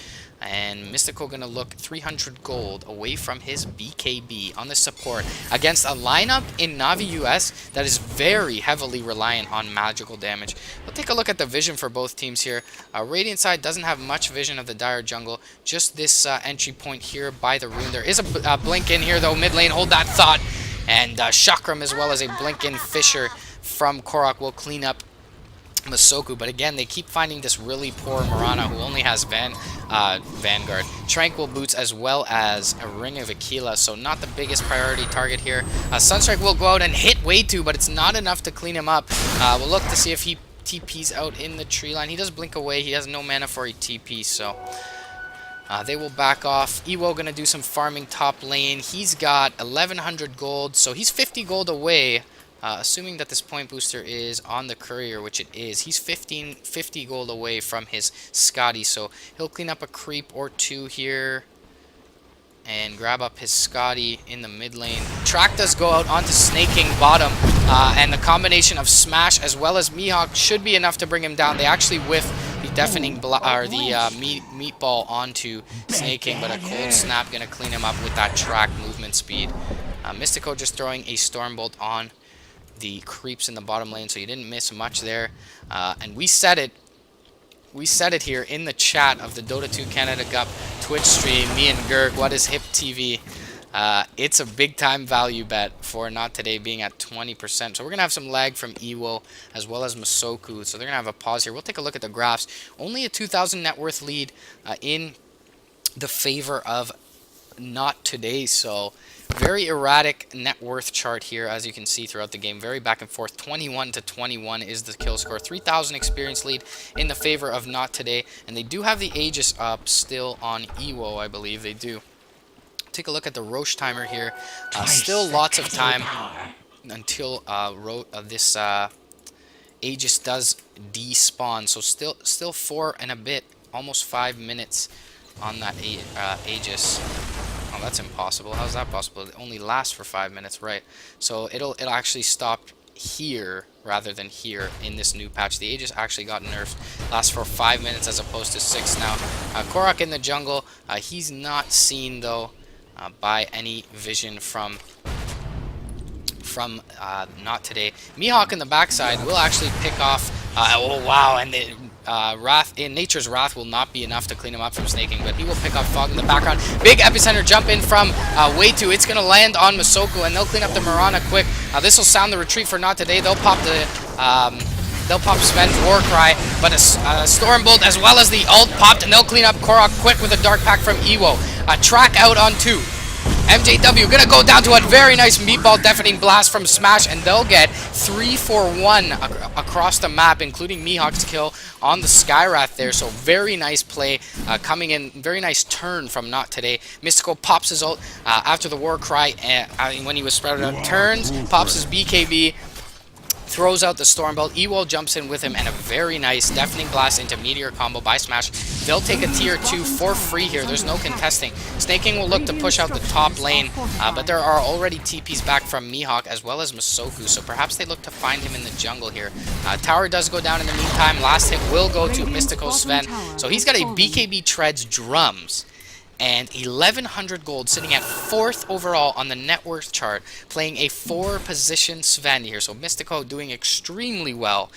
And Mystical gonna look 300 gold away from his BKB on the support against a lineup in Navi US that is very heavily reliant on magical damage. We'll take a look at the vision for both teams here. Radiant side doesn't have much vision of the Dire jungle, just this entry point here by the rune. There is a blink in here though, mid lane, hold that thought. And Chakram as well as a blink in Fisher from Korok will clean up Masoku, but again, they keep finding this really poor Mirana who only has Vanguard. Tranquil Boots as well as a Ring of Aquila, so not the biggest priority target here. Sunstrike will go out and hit way 2, but it's not enough to clean him up. We'll look to see if he TPs out in the tree line. He does blink away. He has no mana for a TP, so they will back off. Ewo gonna do some farming top lane. He's got 1,100 gold, so he's 50 gold away. Assuming that this point booster is on the courier, which it is, he's 50 gold away from his Scotty, so he'll clean up a creep or 2 here and grab up his Scotty in the mid lane. Track does go out onto Snake King bottom, and the combination of Smash as well as Mihawk should be enough to bring him down. They actually whiff the deafening meatball onto Snake King, but a cold snap gonna clean him up with that track movement speed. Mystico just throwing a Stormbolt on the creeps in the bottom lane, so you didn't miss much there. And we said it here in the chat of the Dota 2 Canada Cup Twitch stream, me and Gurk, what is HIP TV? It's a big time value bet for Not Today being at 20%. So we're gonna have some lag from Ewo as well as Masoku, so they're gonna have a pause here. We'll take a look at the graphs. Only a 2,000 net worth lead in the favor of Not Today, so very erratic net worth chart here, as you can see throughout the game. Very back and forth. 21 to 21 is the kill score. 3,000 experience lead in the favor of Not Today. And they do have the Aegis up still on Ewo, I believe they do. Take a look at the Roche timer here. Still lots of time until this Aegis does despawn. So still 4 and a bit, almost 5 minutes on that Aegis. Oh, that's impossible. How's that possible? It only lasts for 5 minutes, right? So it'll actually stop here rather than here in this new patch. The Aegis actually got nerfed. Lasts for 5 minutes as opposed to 6 now. Korok in the jungle. He's not seen though by any vision from Not Today. Mihawk in the backside will actually pick off. Oh wow! And Wrath in Nature's Wrath will not be enough to clean him up from Snaking, but he will pick up Fog in the background. Big epicenter jump in from way 2. It's gonna land on Masoku, and they'll clean up the Mirana quick. This will sound the retreat for Not Today. They'll pop Sven's War Cry, but a Stormbolt as well as the ult popped, and they'll clean up Korok quick with a Dark Pack from Ewo. Track out on 2. MJW gonna go down to a very nice meatball deafening blast from Smash, and they'll get 3 for 1 across the map, including Mihawk's kill on the Skywrath there. So very nice play coming in, very nice turn from Not Today. Mystical pops his ult after the War Cry when he was spread out, turns, pops his BKB, throws out the Storm Bolt. Ewol jumps in with him, and a very nice Deafening Blast into Meteor combo by Smash. They'll take a tier 2 for free here. There's no contesting. Snake King will look to push out the top lane, but there are already TPs back from Mihawk as well as Masoku, so perhaps they look to find him in the jungle here. Tower does go down in the meantime. Last hit will go to Mystico Sven. So he's got a BKB Treads Drums and 1100 gold, sitting at 4th overall on the net worth chart, playing a 4-position Sven here. So Mystico doing extremely well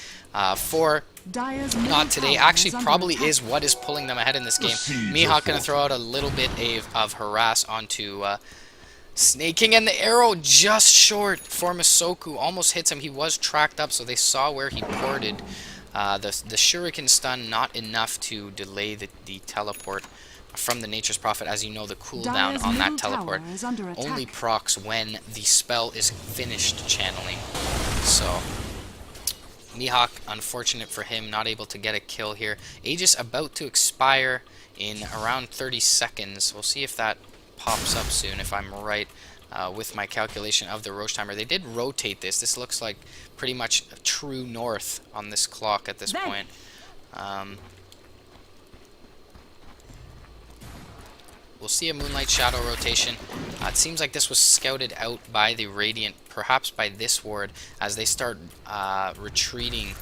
for NoToday. Actually, probably is what is pulling them ahead in this game. Mihawk going to throw out a little bit of harass onto Snake King, and the arrow just short for Masoku. Almost hits him. He was tracked up, so they saw where he ported. The Shuriken stun not enough to delay the teleport from the Nature's Prophet. As you know, the cooldown on that teleport only procs when the spell is finished channeling. So Mihawk, unfortunate for him, not able to get a kill here. Aegis about to expire in around 30 seconds. We'll see if that pops up soon, if I'm right with my calculation of the Roche timer. They did rotate this. This looks like pretty much true north on this clock at this point. We'll see a Moonlight Shadow rotation. It seems like this was scouted out by the Radiant, perhaps by this ward, as they start retreating.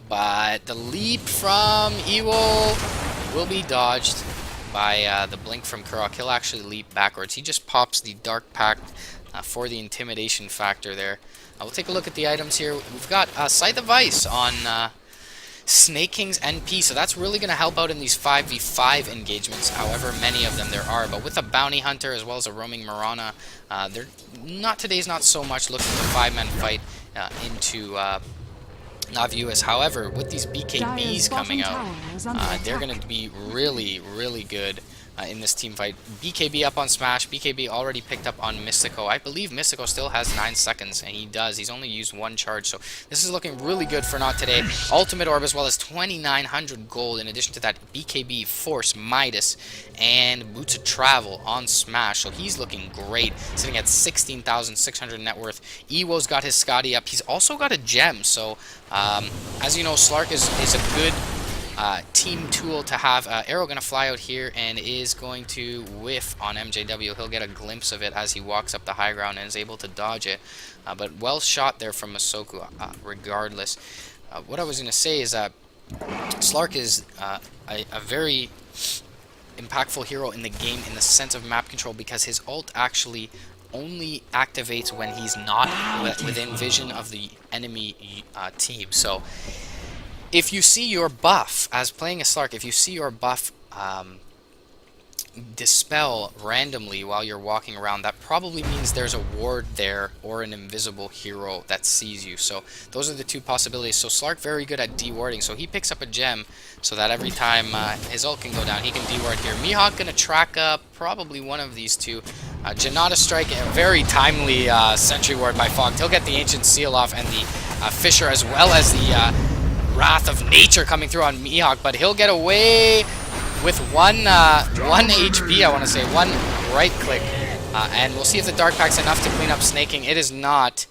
But the leap from Ewol will be dodged by the blink from Kurok. He'll actually leap backwards. He just pops the Dark Pact for the intimidation factor there. We'll take a look at the items here. We've got Scythe of Ice on Snake King's NP, so that's really going to help out in these 5v5 engagements, however many of them there are. But with a Bounty Hunter as well as a Roaming Mirana, today's not so much looking to 5-man fight into Navius. However, with these BKBs coming out, they're going to be really, really good in this team fight. BKB up on Smash. BKB already picked up on Mystico. I believe Mystico still has 9 seconds, and he does. He's only used 1 charge, so this is looking really good for NoToday. Ultimate Orb as well as 2,900 gold, in addition to that BKB, Force, Midas, and Boots of Travel on Smash, so he's looking great, sitting at 16,600 net worth. Ewo's got his Scotty up. He's also got a gem, so as you know, Slark is a good team tool to have. Arrow going to fly out here and is going to whiff on MJW. He'll get a glimpse of it as he walks up the high ground and is able to dodge it. But well shot there from Masoku regardless. What I was going to say is that Slark is a very impactful hero in the game in the sense of map control, because his ult actually only activates when he's not within vision of the enemy team. So if you see your buff, as playing a Slark, if you see your buff dispel randomly while you're walking around, that probably means there's a ward there or an invisible hero that sees you. So those are the two possibilities. So Slark very good at dewarding, so he picks up a gem so that every time his ult can go down, he can deward here. Mihawk gonna track up probably one of these two. Janata Strike, a very timely sentry ward by Fogged. He'll get the Ancient Seal off and the Fisher, as well as the Wrath of Nature coming through on Mihawk, but he'll get away with one HP, I want to say, 1 right click, and we'll see if the Dark Pact's enough to clean up Snake King. It is not,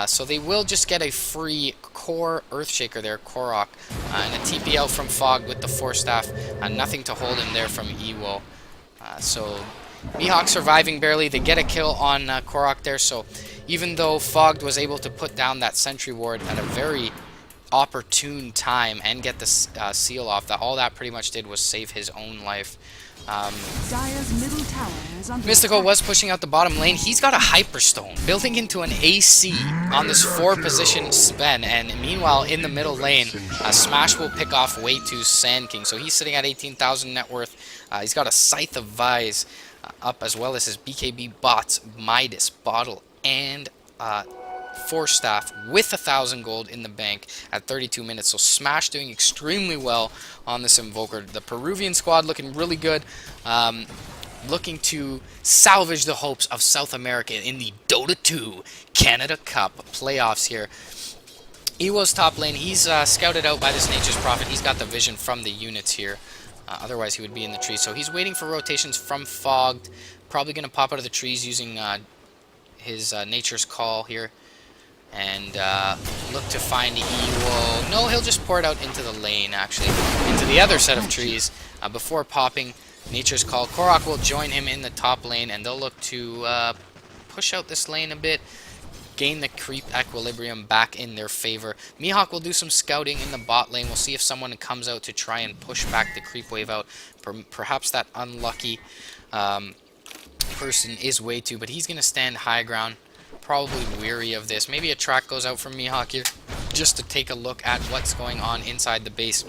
so they will just get a free core Earthshaker there, Korok, and a TP out from Fog with the Force Staff. Nothing to hold him there from Ewol. So Mihawk surviving barely. They get a kill on Korok there, so even though Fogged was able to put down that sentry ward at a very opportune time and get the seal off, that all that pretty much did was save his own life. Mystico was pushing out the bottom lane. He's got a Hyperstone building into an AC on this 4-position Sven, and meanwhile in the middle lane, Smash will pick off way to Sand King, so he's sitting at 18,000 net worth. He's got a Scythe of Vise up, as well as his BKB bots, Midas, Bottle, and Force Staff with 1,000 gold in the bank at 32 minutes. So Smash doing extremely well on this Invoker. The Peruvian squad looking really good. Looking to salvage the hopes of South America in the Dota 2 Canada Cup playoffs here. Ewo's top lane, he's scouted out by this Nature's Prophet. He's got the vision from the units here. Otherwise he would be in the trees. So he's waiting for rotations from Fogged. Probably going to pop out of the trees using his Nature's Call here. and look to find Ewol. No, he'll just pour it out into the lane, actually, into the other set of trees before popping Nature's Call. Korok will join him in the top lane, and they'll look to push out this lane a bit, gain the creep equilibrium back in their favor. Mihawk will do some scouting in the bot lane. We'll see if someone comes out to try and push back the creep wave out. Perhaps that unlucky person is way too, but he's going to stand high ground. Probably weary of this. Maybe a track goes out from Mihawk here just to take a look at what's going on inside the base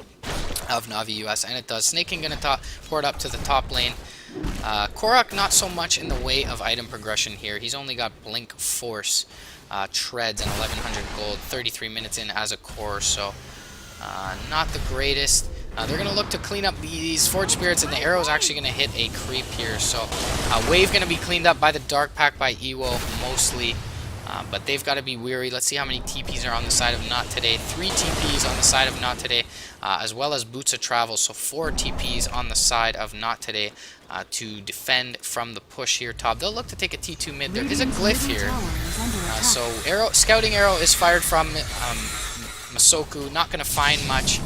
of Navi US, and it does. Snaking going to pour it up to the top lane. Korok not so much in the way of item progression here. He's only got Blink Force, Treads, and 1100 gold, 33 minutes in as a core, so not the greatest. They're going to look to clean up these Forge Spirits, and the arrow is actually going to hit a creep here. So wave going to be cleaned up by the Dark Pack by Ewol mostly, but they've got to be weary. Let's see how many TPs are on the side of Not Today. 3 TPs on the side of Not Today, as well as Boots of Travel. So 4 TPs on the side of Not Today to defend from the push here top. They'll look to take a T2 mid. There is a glyph here. So Scouting Arrow is fired from Masoku. Not going to find much.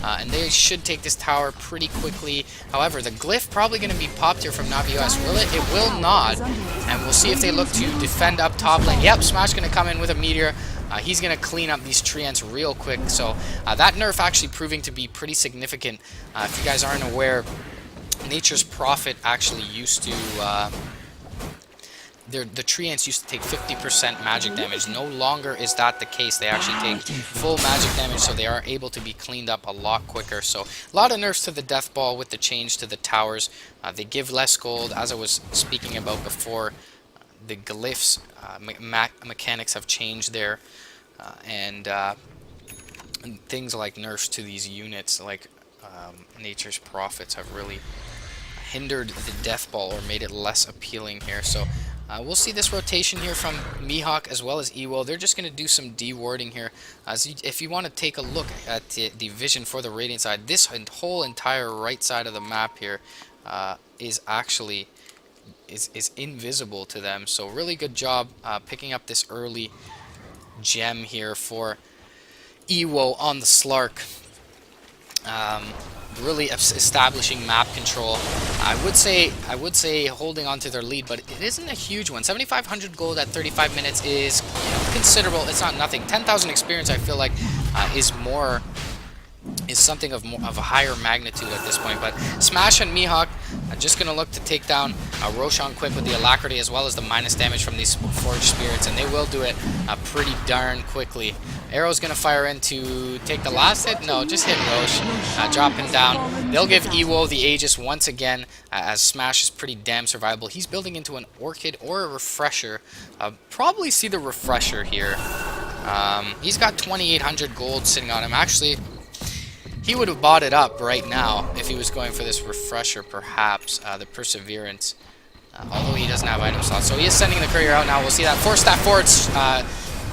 And they should take this tower pretty quickly. However, the glyph probably going to be popped here from Navi US. Will it? It will not. And we'll see if they look to defend up top lane. Yep, Smash going to come in with a meteor. He's going to clean up these treants real quick. So that nerf actually proving to be pretty significant. If you guys aren't aware, Nature's Prophet actually used to... the treants used to take 50% magic damage. No longer is that the case. They actually take full magic damage, so they are able to be cleaned up a lot quicker. So a lot of nerfs to the Death Ball with the change to the towers. They give less gold, as I was speaking about before. The glyphs mechanics have changed there, and things like nerfs to these units, like Nature's Prophets, have really hindered the Death Ball or made it less appealing here. So we'll see this rotation here from Mihawk as well as Ewol. They're just going to do some dewarding here. If you want to take a look at the vision for the Radiant side, this whole entire right side of the map here is actually is invisible to them. So really good job picking up this early gem here for Ewol on the Slark. Really establishing map control. I would say holding on to their lead, but it isn't a huge one. 7,500 gold at 35 minutes is considerable. It's not nothing. 10,000 experience, I feel like, is something of a higher magnitude at this point. But Smash and Mihawk are just going to look to take down Roshan Quip with the Alacrity, as well as the minus damage from these Forged Spirits, and they will do it pretty darn quickly. Arrow's going to fire in to take the last hit. No, just hit Rosh, drop him down. They'll give Ewol the Aegis once again, as Smash is pretty damn survivable. He's building into an Orchid or a Refresher. Probably see the Refresher here. He's got 2,800 gold sitting on him. Actually, he would have bought it up right now if he was going for this Refresher, perhaps, the Perseverance. Although he doesn't have item slots. So he is sending the courier out now. We'll see that Force Staff Forwards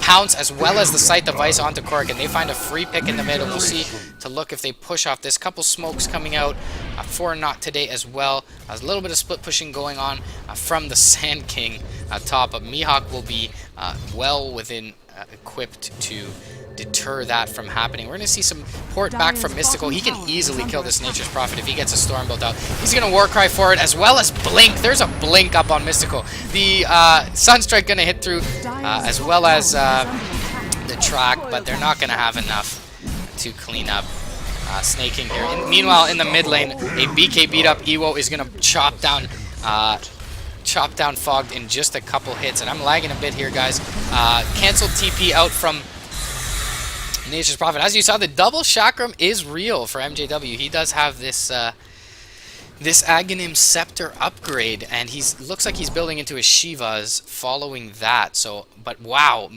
Pounce, as well as the Sight Device onto Korok, and they find a free pick in the middle. We'll see to look if they push off this. Couple smokes coming out for Not Today as well. A little bit of split pushing going on from the Sand King top, but Mihawk will be well within equipped to deter that from happening. We're going to see some port back from Mystical. He can easily kill this Nature's Prophet if he gets a Storm built out. He's going to Warcry for it, as well as Blink. There's a Blink up on Mystical. The Sunstrike going to hit through, as well as the track, but they're not going to have enough to clean up Snaking here. Meanwhile, in the mid lane, a BK beat up Ewo is going to chop down Fogged in just a couple hits, and I'm lagging a bit here, guys. Cancelled TP out from Nature's Prophet. As you saw, the double chakram is real for MJW. He does have this this Aghanim Scepter upgrade, and looks like he's building into his Shivas following that. So, but wow,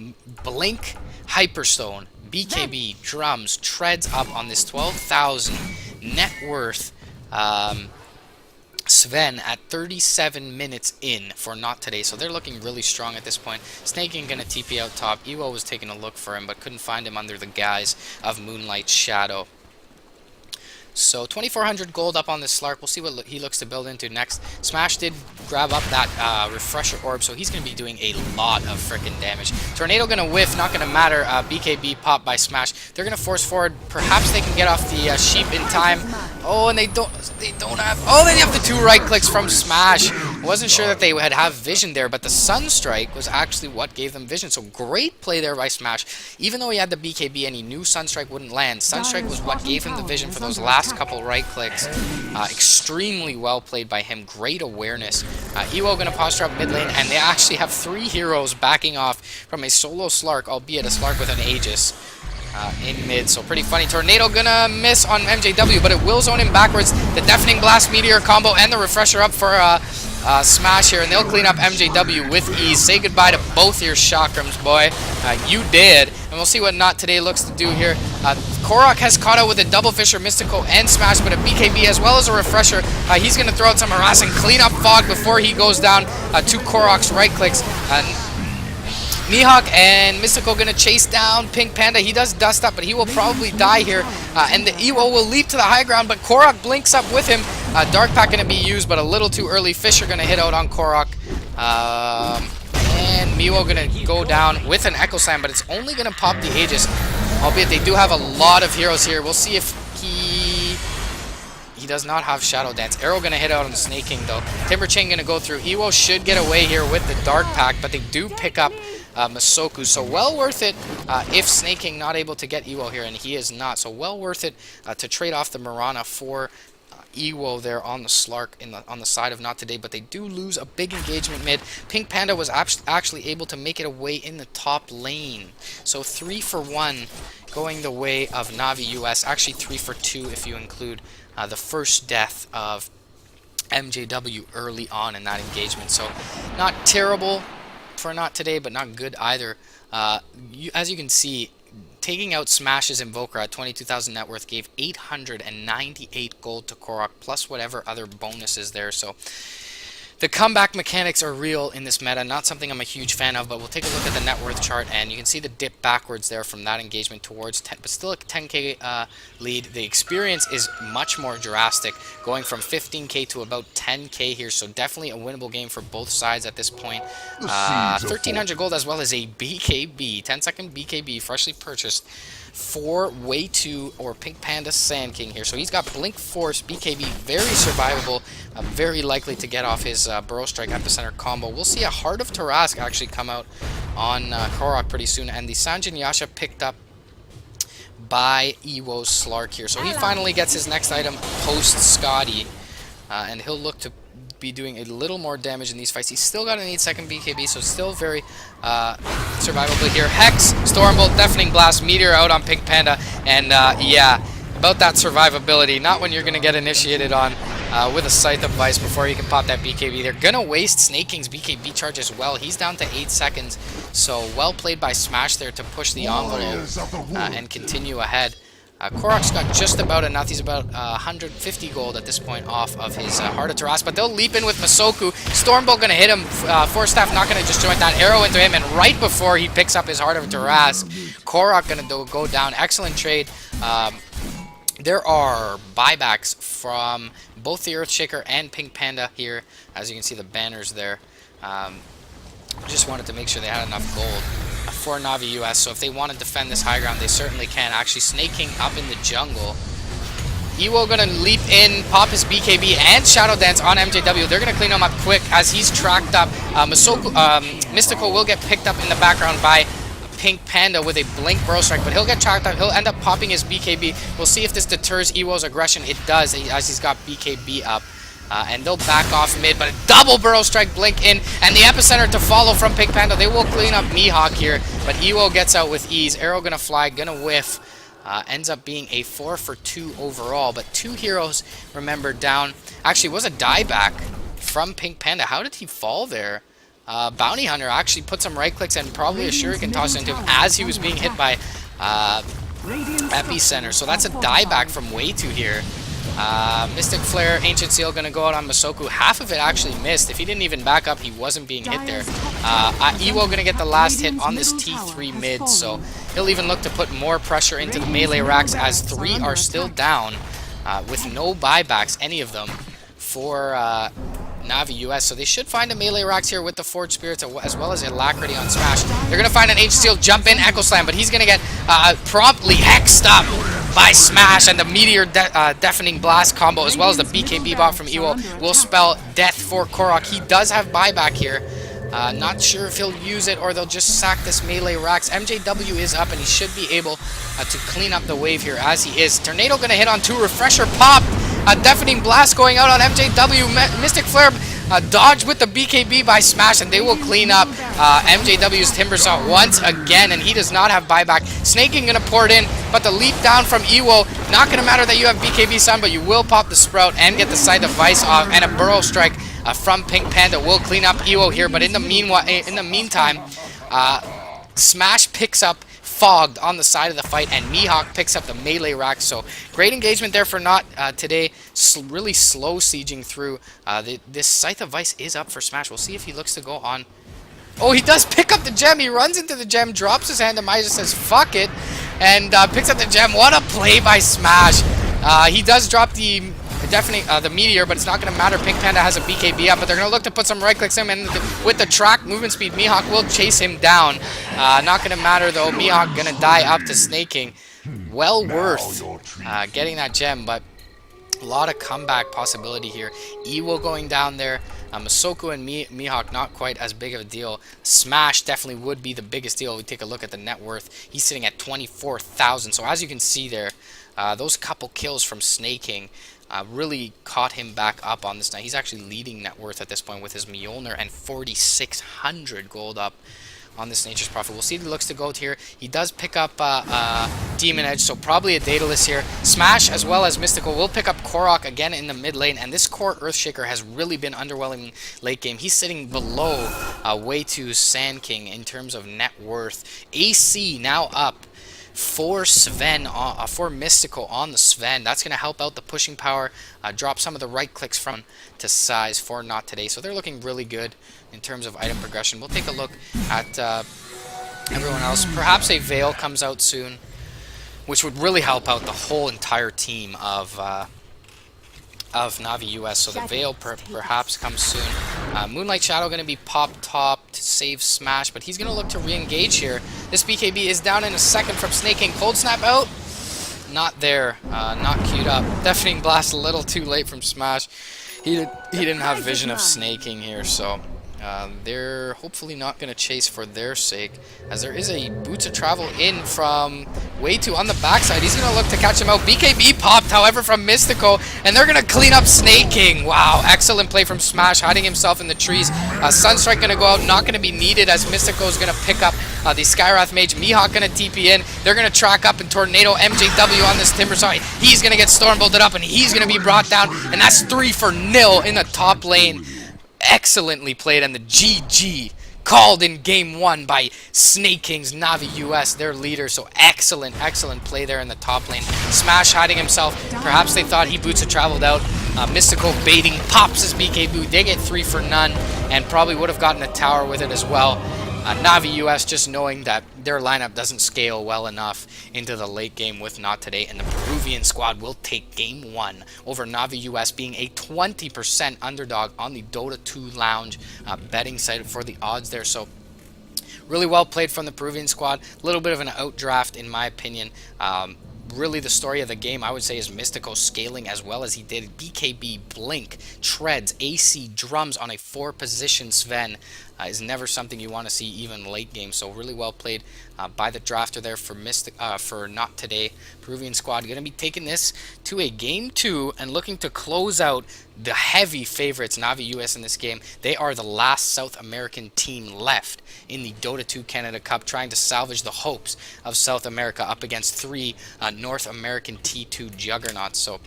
Blink, Hyperstone, BKB, Drums, Treads up on this 12,000 net worth Sven at 37 minutes in for Not Today, so they're looking really strong at this point. Snaking gonna TP out top. Ewo was taking a look for him, but couldn't find him under the guise of Moonlight Shadow. So 2,400 gold up on this Slark. We'll see what he looks to build into next. Smash did grab up that Refresher Orb, so he's going to be doing a lot of freaking damage. Tornado going to whiff, not going to matter. BKB pop by Smash. They're going to force forward. Perhaps they can get off the Sheep in time. Oh, and they don't have... Oh, they have the 2 right clicks from Smash. Wasn't sure that they would have vision there, but the Sunstrike was actually what gave them vision. So great play there by Smash. Even though he had the BKB and he knew Sunstrike wouldn't land, Sunstrike was what gave him the vision for those last couple right clicks. Extremely well played by him. Great awareness. Ewo going to posture up mid lane, and they actually have 3 heroes backing off from a solo Slark, albeit a Slark with an Aegis. In mid, so pretty funny. Tornado gonna miss on MJW, but it will zone him backwards. The Deafening Blast Meteor combo and the Refresher up for Smash here, and they'll clean up MJW with ease. Say goodbye to both your Chakrams, boy. You did. And we'll see what NoToday looks to do here. Korok has caught out with a Double Fisher, Mystical, and Smash, but a BKB as well as a Refresher. He's gonna throw out some harass and clean up Fog before he goes down to Korok's right clicks. Mihawk and Mystical gonna chase down Pink Panda. He does dust up, but he will probably die here. And the Ewo will leap to the high ground, but Korok blinks up with him. Dark Pack gonna be used, but a little too early. Fisher gonna hit out on Korok. And Miwo gonna go down with an Echo Slam, but it's only gonna pop the Aegis. Albeit they do have a lot of heroes here. We'll see if he does not have Shadow Dance. Arrow gonna hit out on the Snake King though. Timber Chain gonna go through. Ewo should get away here with the Dark Pack, but they do pick up Masoku, so well worth it if Snake King not able to get Ewo here, and he is not, so well worth it to trade off the Mirana for Ewo there on the Slark on the side of NoToday, but they do lose a big engagement mid. Pink Panda was actually able to make it away in the top lane, so 3 for 1 going the way of Navi US, actually 3 for 2 if you include the first death of MJW early on in that engagement, so not terrible for NoToday, but not good either. As you can see, taking out Smash's Invoker at 22,000 net worth gave 898 gold to Korok, plus whatever other bonuses there. So the comeback mechanics are real in this meta. Not something I'm a huge fan of, but we'll take a look at the net worth chart, and you can see the dip backwards there from that engagement towards 10, but still a 10k lead. The experience is much more drastic, going from 15k to about 10k here, so definitely a winnable game for both sides at this point. 1,300 gold as well as a BKB, 10-second BKB, freshly purchased for Way2 or Pink Panda Sand King here. So he's got Blink Force, BKB, very survivable, very likely to get off his Burrow Strike Epicenter combo. We'll see a Heart of Tarask actually come out on Korok pretty soon, and the Sanjin Yasha picked up by Ewo's Slark here. So he finally gets his next item post Scotty, and he'll look to be doing a little more damage in these fights. He's still got an 8-second BKB, so still very survivable here. Hex, Stormbolt, Deafening Blast, Meteor out on Pink Panda, and yeah, about that survivability, not when you're going to get initiated on with a Scythe of Vice before you can pop that BKB. They're going to waste Snake King's BKB charge as well. He's down to 8 seconds, so well played by Smash there to push the envelope and continue ahead. Korok's got just about enough. He's about 150 gold at this point off of his Heart of Tarask, but they'll leap in with Masoku. Stormbolt going to hit him. Force Staff not going to just joint that arrow into him, and right before he picks up his Heart of Tarask, Korok going to go down. Excellent trade. There are buybacks from both the Earthshaker and Pink Panda here. As you can see, the banners there. Just wanted to make sure they had enough gold for Navi US, so if they want to defend this high ground, they certainly can. Actually, Snake King up in the jungle. Ewo gonna leap in, pop his BKB and Shadow Dance on MJW. They're gonna clean him up quick as he's tracked up. Mystical will get picked up in the background by Pink Panda with a Blink Burrow Strike, but he'll get tracked up. He'll end up popping his BKB. We'll see if this deters Ewo's aggression. It does, as he's got BKB up. And they'll back off mid, but a double Burrow Strike, Blink in, and the Epicenter to follow from Pink Panda. They will clean up Mihawk here, but Ewo gets out with ease. Arrow gonna fly, gonna whiff. Ends up being a 4 for 2 overall, but 2 heroes, remember, down. Actually, was a dieback from Pink Panda. How did he fall there? Bounty Hunter actually put some right clicks and probably a Shuriken toss into him as he was being hit by Epicenter. So that's a dieback from Way2 here. Mystic Flare, Ancient Seal gonna go out on Masoku. Half of it actually missed. If he didn't even back up, he wasn't being hit there. Ewo gonna get the last hit on this T3 mid, so he'll even look to put more pressure into the melee racks as 3 are still down. with no buybacks, any of them, for Navi US. So they should find a melee rocks here with the Forge Spirits as well as Alacrity on Smash. They're going to find an H-Steel, jump in, Echo Slam, but he's going to get promptly hexed up by Smash, and the Meteor Deafening Blast combo as well as the BKB bot from Ewo will spell death for Korok. He does have buyback here. Not sure if he'll use it or they'll just sack this melee rocks. MJW is up and he should be able to clean up the wave here as he is. Tornado going to hit on 2, Refresher pop. Deafening Blast going out on MJW. Mystic Flare dodged with the BKB by Smash, and they will clean up MJW's Timber Saw once again, and he does not have buyback. Snaking going to pour it in, but the leap down from Ewo, not going to matter that you have BKB Sun, but you will pop the Sprout and get the Scythe of Vice off, and a Burrow Strike from Pink Panda will clean up Ewo here, but in the meantime, Smash picks up Fogged on the side of the fight, and Mihawk picks up the melee rack. So great engagement there for NoToday. Really slow sieging through. This Scythe of Vice is up for Smash. We'll see if he looks to go on. Oh, he does pick up the gem. He runs into the gem, drops his hand to Miser, says fuck it, and picks up the gem. What a play by Smash. He does drop the Meteor, but it's not going to matter. Pink Panda has a BKB up, but they're going to look to put some right clicks in, and with the track movement speed, Mihawk will chase him down. Not going to matter though. Mihawk going to die up to Snaking. Well worth getting that gem, but a lot of comeback possibility here. Ewo going down there. Masoku and Mihawk not quite as big of a deal. Smash definitely would be the biggest deal. We take a look at the net worth. He's sitting at 24,000. So as you can see there, those couple kills from Snaking really caught him back up on this night. He's actually leading net worth at this point with his Mjolnir and 4,600 gold up on this Nature's Prophet. We'll see if he looks to go here. He does pick up Demon Edge, so probably a Daedalus here. Smash as well as Mystical will pick up Korok again in the mid lane, and this core Earthshaker has really been underwhelming late game. He's sitting below Way 2's Sand King in terms of net worth. AC now up for Sven, for Mystical on the Sven. That's going to help out the pushing power, drop some of the right clicks from to size for NoToday. So they're looking really good in terms of item progression. We'll take a look at everyone else. Perhaps a Veil comes out soon, which would really help out the whole entire team of Navi US. So the Veil perhaps comes soon. Moonlight Shadow going to be pop top to save Smash, but he's going to look to re-engage here. This BKB is down in a second from Snaking. Cold Snap out. Not there. Not queued up. Deafening Blast a little too late from Smash. He didn't have vision of Snaking here, so they're hopefully not going to chase for their sake, as there is a Boots of Travel in from Way 2 on the backside. He's going to look to catch him out. BKB popped, however, from Mystical, and they're going to clean up Snaking. Wow, excellent play from Smash, hiding himself in the trees. Sunstrike going to go out, not going to be needed, as Mystical is going to pick up the Skywrath Mage. Mihawk going to TP in. They're going to track up and Tornado MJW on this Timber Saw. He's going to get Storm Bolted up, and he's going to be brought down, and that's 3-0 in the top lane. Excellently played, and the GG called in game 1 by Snake Kings, Navi US, their leader. So excellent play there in the top lane. Smash hiding himself. Perhaps they thought he Boots had traveled out. Mystical baiting, pops his BKB. They get 3 for none, and probably would have gotten a tower with it as well. Navi US just knowing that their lineup doesn't scale well enough into the late game with NoToday, and the Peruvian squad will take game 1 over Navi US, being a 20% underdog on the Dota 2 Lounge betting site for the odds there. So really well played from the Peruvian squad. A little bit of an outdraft in my opinion. Really the story of the game, I would say, is Mystical scaling as well as he did. BKB, Blink, Treads, AC, Drums on a 4-position Sven is never something you want to see even late game. So really well played by the drafter there for NoToday. Peruvian squad going to be taking this to a game 2 and looking to close out the heavy favorites, Navi US, in this game. They are the last South American team left in the Dota 2 Canada Cup, trying to salvage the hopes of South America up against 3 North American T2 juggernauts. So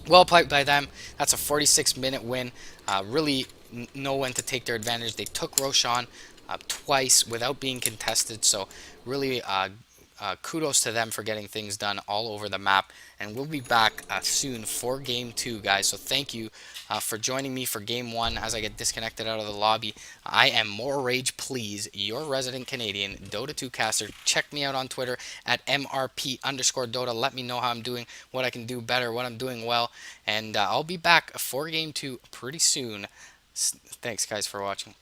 well played by them. That's a 46-minute win. Really know when to take their advantage. They took Roshan twice without being contested, so really kudos to them for getting things done all over the map. And we'll be back soon for Game 2, guys. So thank you for joining me for Game 1 as I get disconnected out of the lobby. I am More Rage Please, your resident Canadian Dota 2 caster. Check me out on Twitter at MRP_Dota. Let me know how I'm doing, what I can do better, what I'm doing well. And I'll be back for Game 2 pretty soon. Thanks, guys, for watching.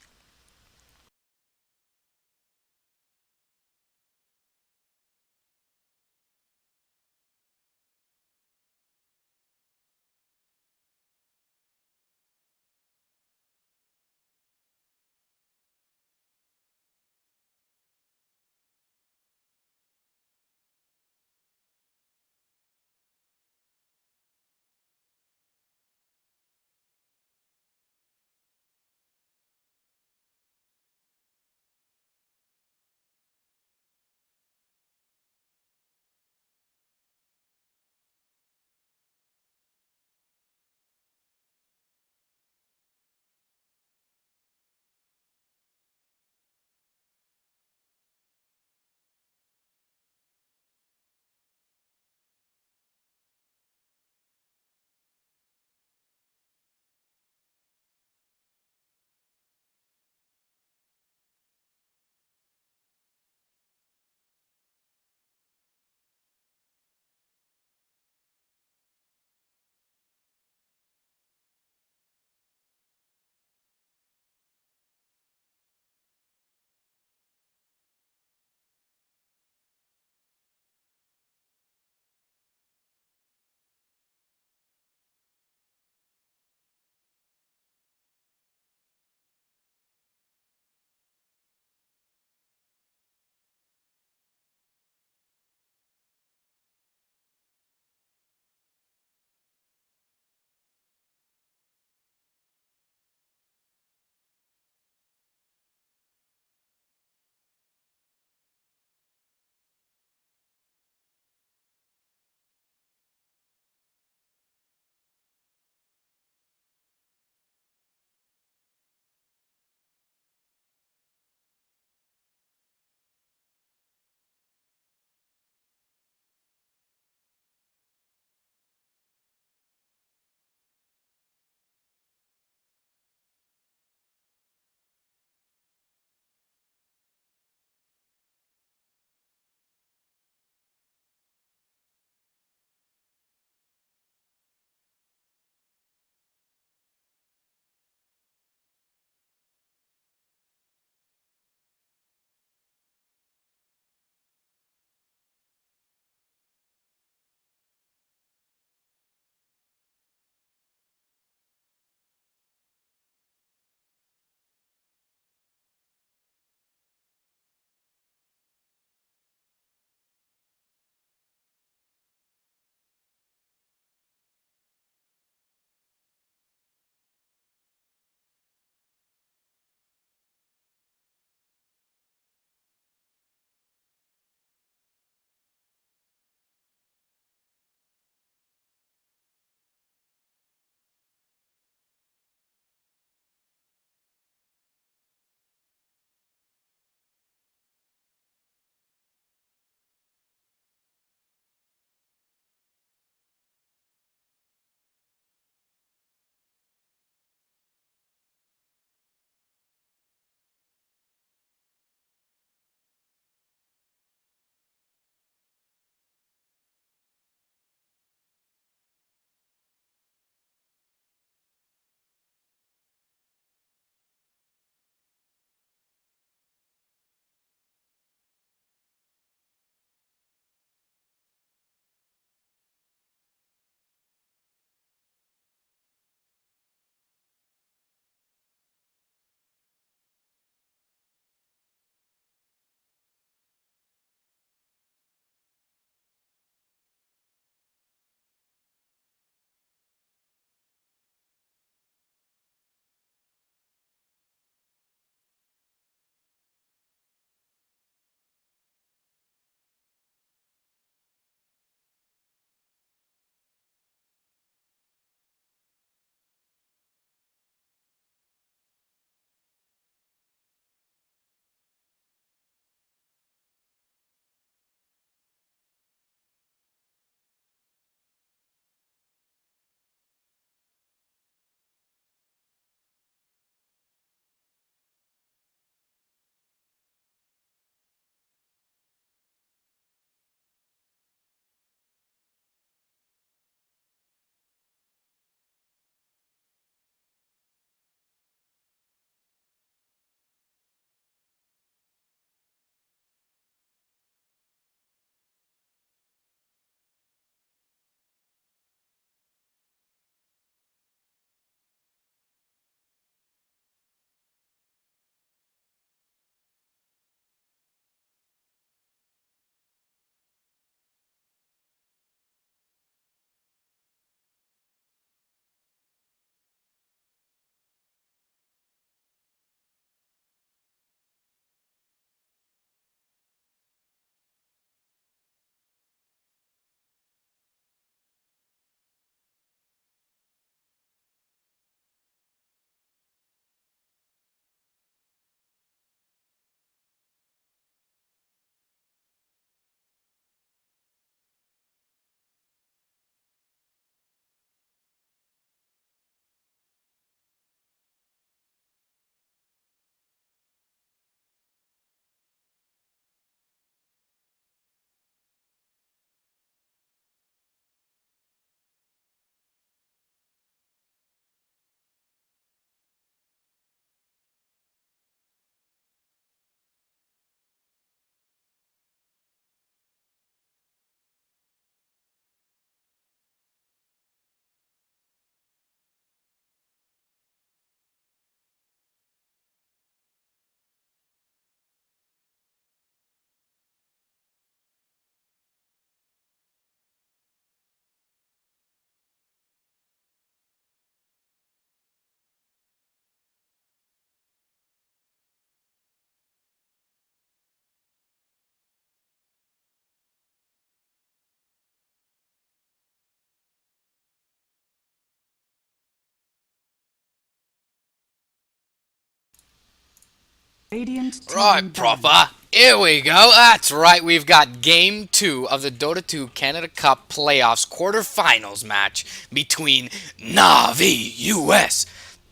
Radiant team Right, banned. proper. Here we go. That's right. We've got Game 2 of the Dota 2 Canada Cup Playoffs quarterfinals match between Navi US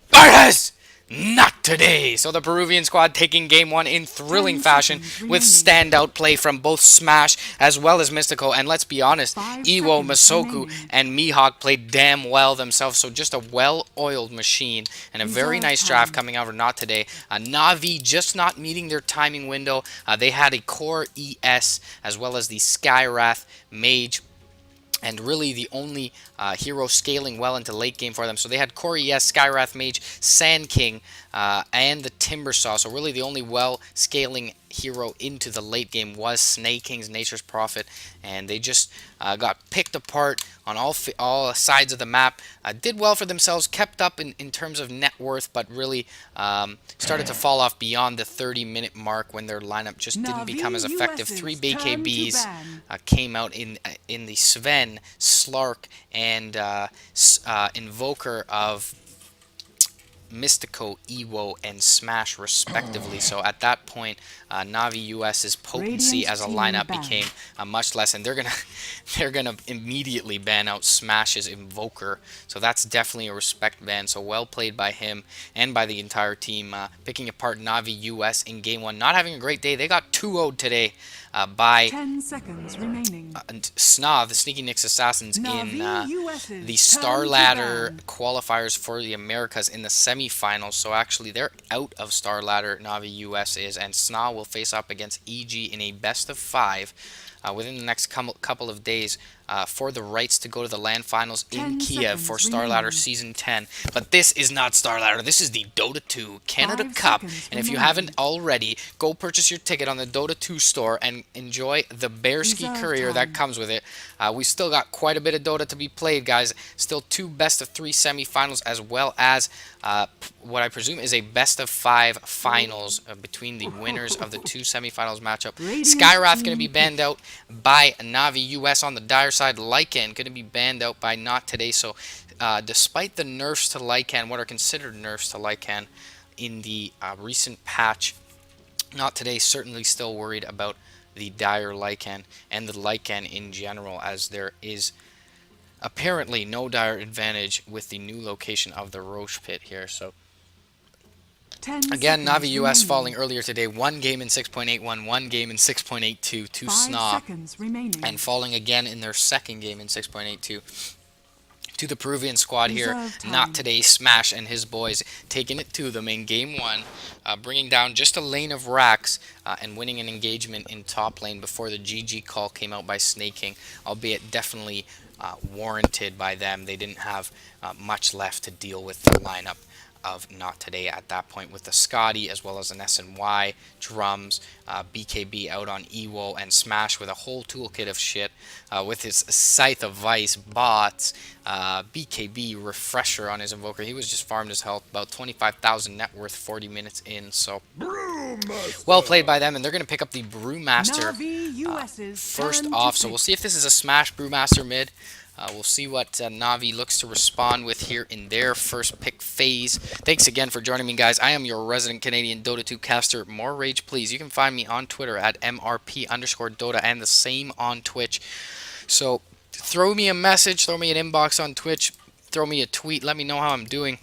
versus Not Today. So the Peruvian squad taking Game 1 in thrilling 10 fashion seconds with remaining. standout play from both Smash as well as Mystico. And let's be honest, 5 Iwo, seconds Masoku, remaining. and Mihawk played damn well themselves. So just a well-oiled machine and a very Reserve nice time. draft coming out of Not Today. Navi just not meeting their timing window. They had a Core ES as well as the Skywrath Mage, and really the only hero scaling well into late game for them. So they had Core ES, Skywrath Mage, Sand King, and the Timbersaw. So really the only well scaling hero into the late game was Snake King's Nature's Prophet, and they just got picked apart on all sides of the map. Did well for themselves, kept up in terms of net worth, but really started to fall off beyond the 30-minute mark when their lineup just didn't become as effective. US's 3 turn to BKBs ban. came out in the Sven, Slark, and Invoker of Mystico, Ewo, and Smash respectively. So at that point, Navi US's potency Radiant as a team lineup banned. became much less, and they're gonna immediately ban out Smash's Invoker. So that's definitely a respect ban. So well played by him and by the entire team, picking apart Navi US in Game 1. Not having a great day. They got 2-0'd today by 10 seconds remaining. Sna, the Sneaky Nyx Assassins, in Navi US's the turn Star to Ladder ban. qualifiers for the Americas in the semifinals. So actually, they're out of Star Ladder. Navi US is, and Sna will face up against EG in a best of 5 within the next couple of days for the rights to go to the LAN finals in 10 Kiev for seconds Star Ladder remaining. Season 10. But this is not Star Ladder. This is the Dota 2 Canada 5 Cup. seconds And if you remaining. haven't already, go purchase your ticket on the Dota 2 store and enjoy the Bearski Reserve career that time. comes with it. We still got quite a bit of Dota to be played, guys. Still 2 best of 3 semifinals as well as what I presume is a best of 5 finals between the winners of the 2 semifinals matchup. Radiant Skywrath going to team be banned out by Navi US on the dire side. Lycan going to be banned out by Not Today. So despite the nerfs to Lycan, what are considered nerfs to Lycan in the recent patch, Not Today certainly still worried about the dire Lycan and the Lycan in general, as there is apparently no dire advantage with the new location of the Roche Pit here. So 10 again, seconds Navi US remaining. falling earlier today, 1 game in 6.81, 1 game in 6.82 to 5 Sna, seconds remaining. and falling again in their second game in 6.82 to the Peruvian squad here. Reserve time. Not Today, Smash and his boys taking it to them in Game 1, bringing down just a lane of racks and winning an engagement in top lane before the GG call came out by Snake King, albeit definitely warranted by them. They didn't have much left to deal with the lineup of Not Today at that point, with the Scotty as well as an SNY, drums, BKB out on Ewo, and Smash with a whole toolkit of shit, with his Scythe of Vice, bots, BKB refresher on his Invoker. He was just farmed his health, about 25,000 net worth 40 minutes in, so well played by them, and they're going to pick up the Brewmaster Navi US's first turn off. to So we'll pick. see if this is a Smash Brewmaster mid. We'll see what Navi looks to respond with here in their first pick phase. Thanks again for joining me, guys. I am your resident Canadian Dota 2 caster. More rage, please. You can find me on Twitter at MRP_Dota and the same on Twitch. So throw me a message, throw me an inbox on Twitch, throw me a tweet, let me know how I'm doing.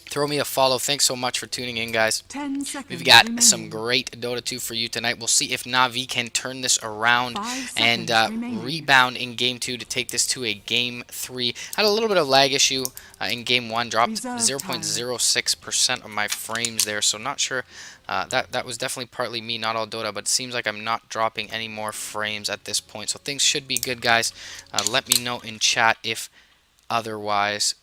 Throw me a follow. Thanks so much for tuning in, guys. 10 seconds We've got remaining. some great Dota 2 for you tonight. We'll see if Navi can turn this around 5 and seconds remaining. rebound in Game 2 to take this to a Game 3. Had a little bit of lag issue in Game 1. Dropped Reserve 0.06% of my frames there. So not sure. That was definitely partly me, not all Dota. But it seems like I'm not dropping any more frames at this point. So things should be good, guys. Let me know in chat if otherwise.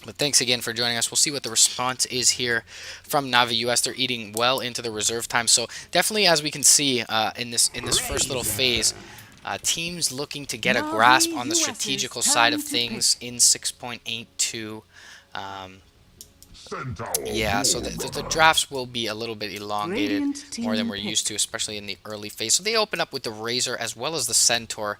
But thanks again for joining us. We'll see what the response is here from Navi US. They're eating well into the reserve time. So definitely, as we can see in this first little phase, teams looking to get a Navi grasp on the US's strategical turn side of to things in 6.82. Yeah, so the drafts will be a little bit elongated, Radiant more than team we're pick. used to, especially in the early phase. So they open up with the Razor as well as the Centaur.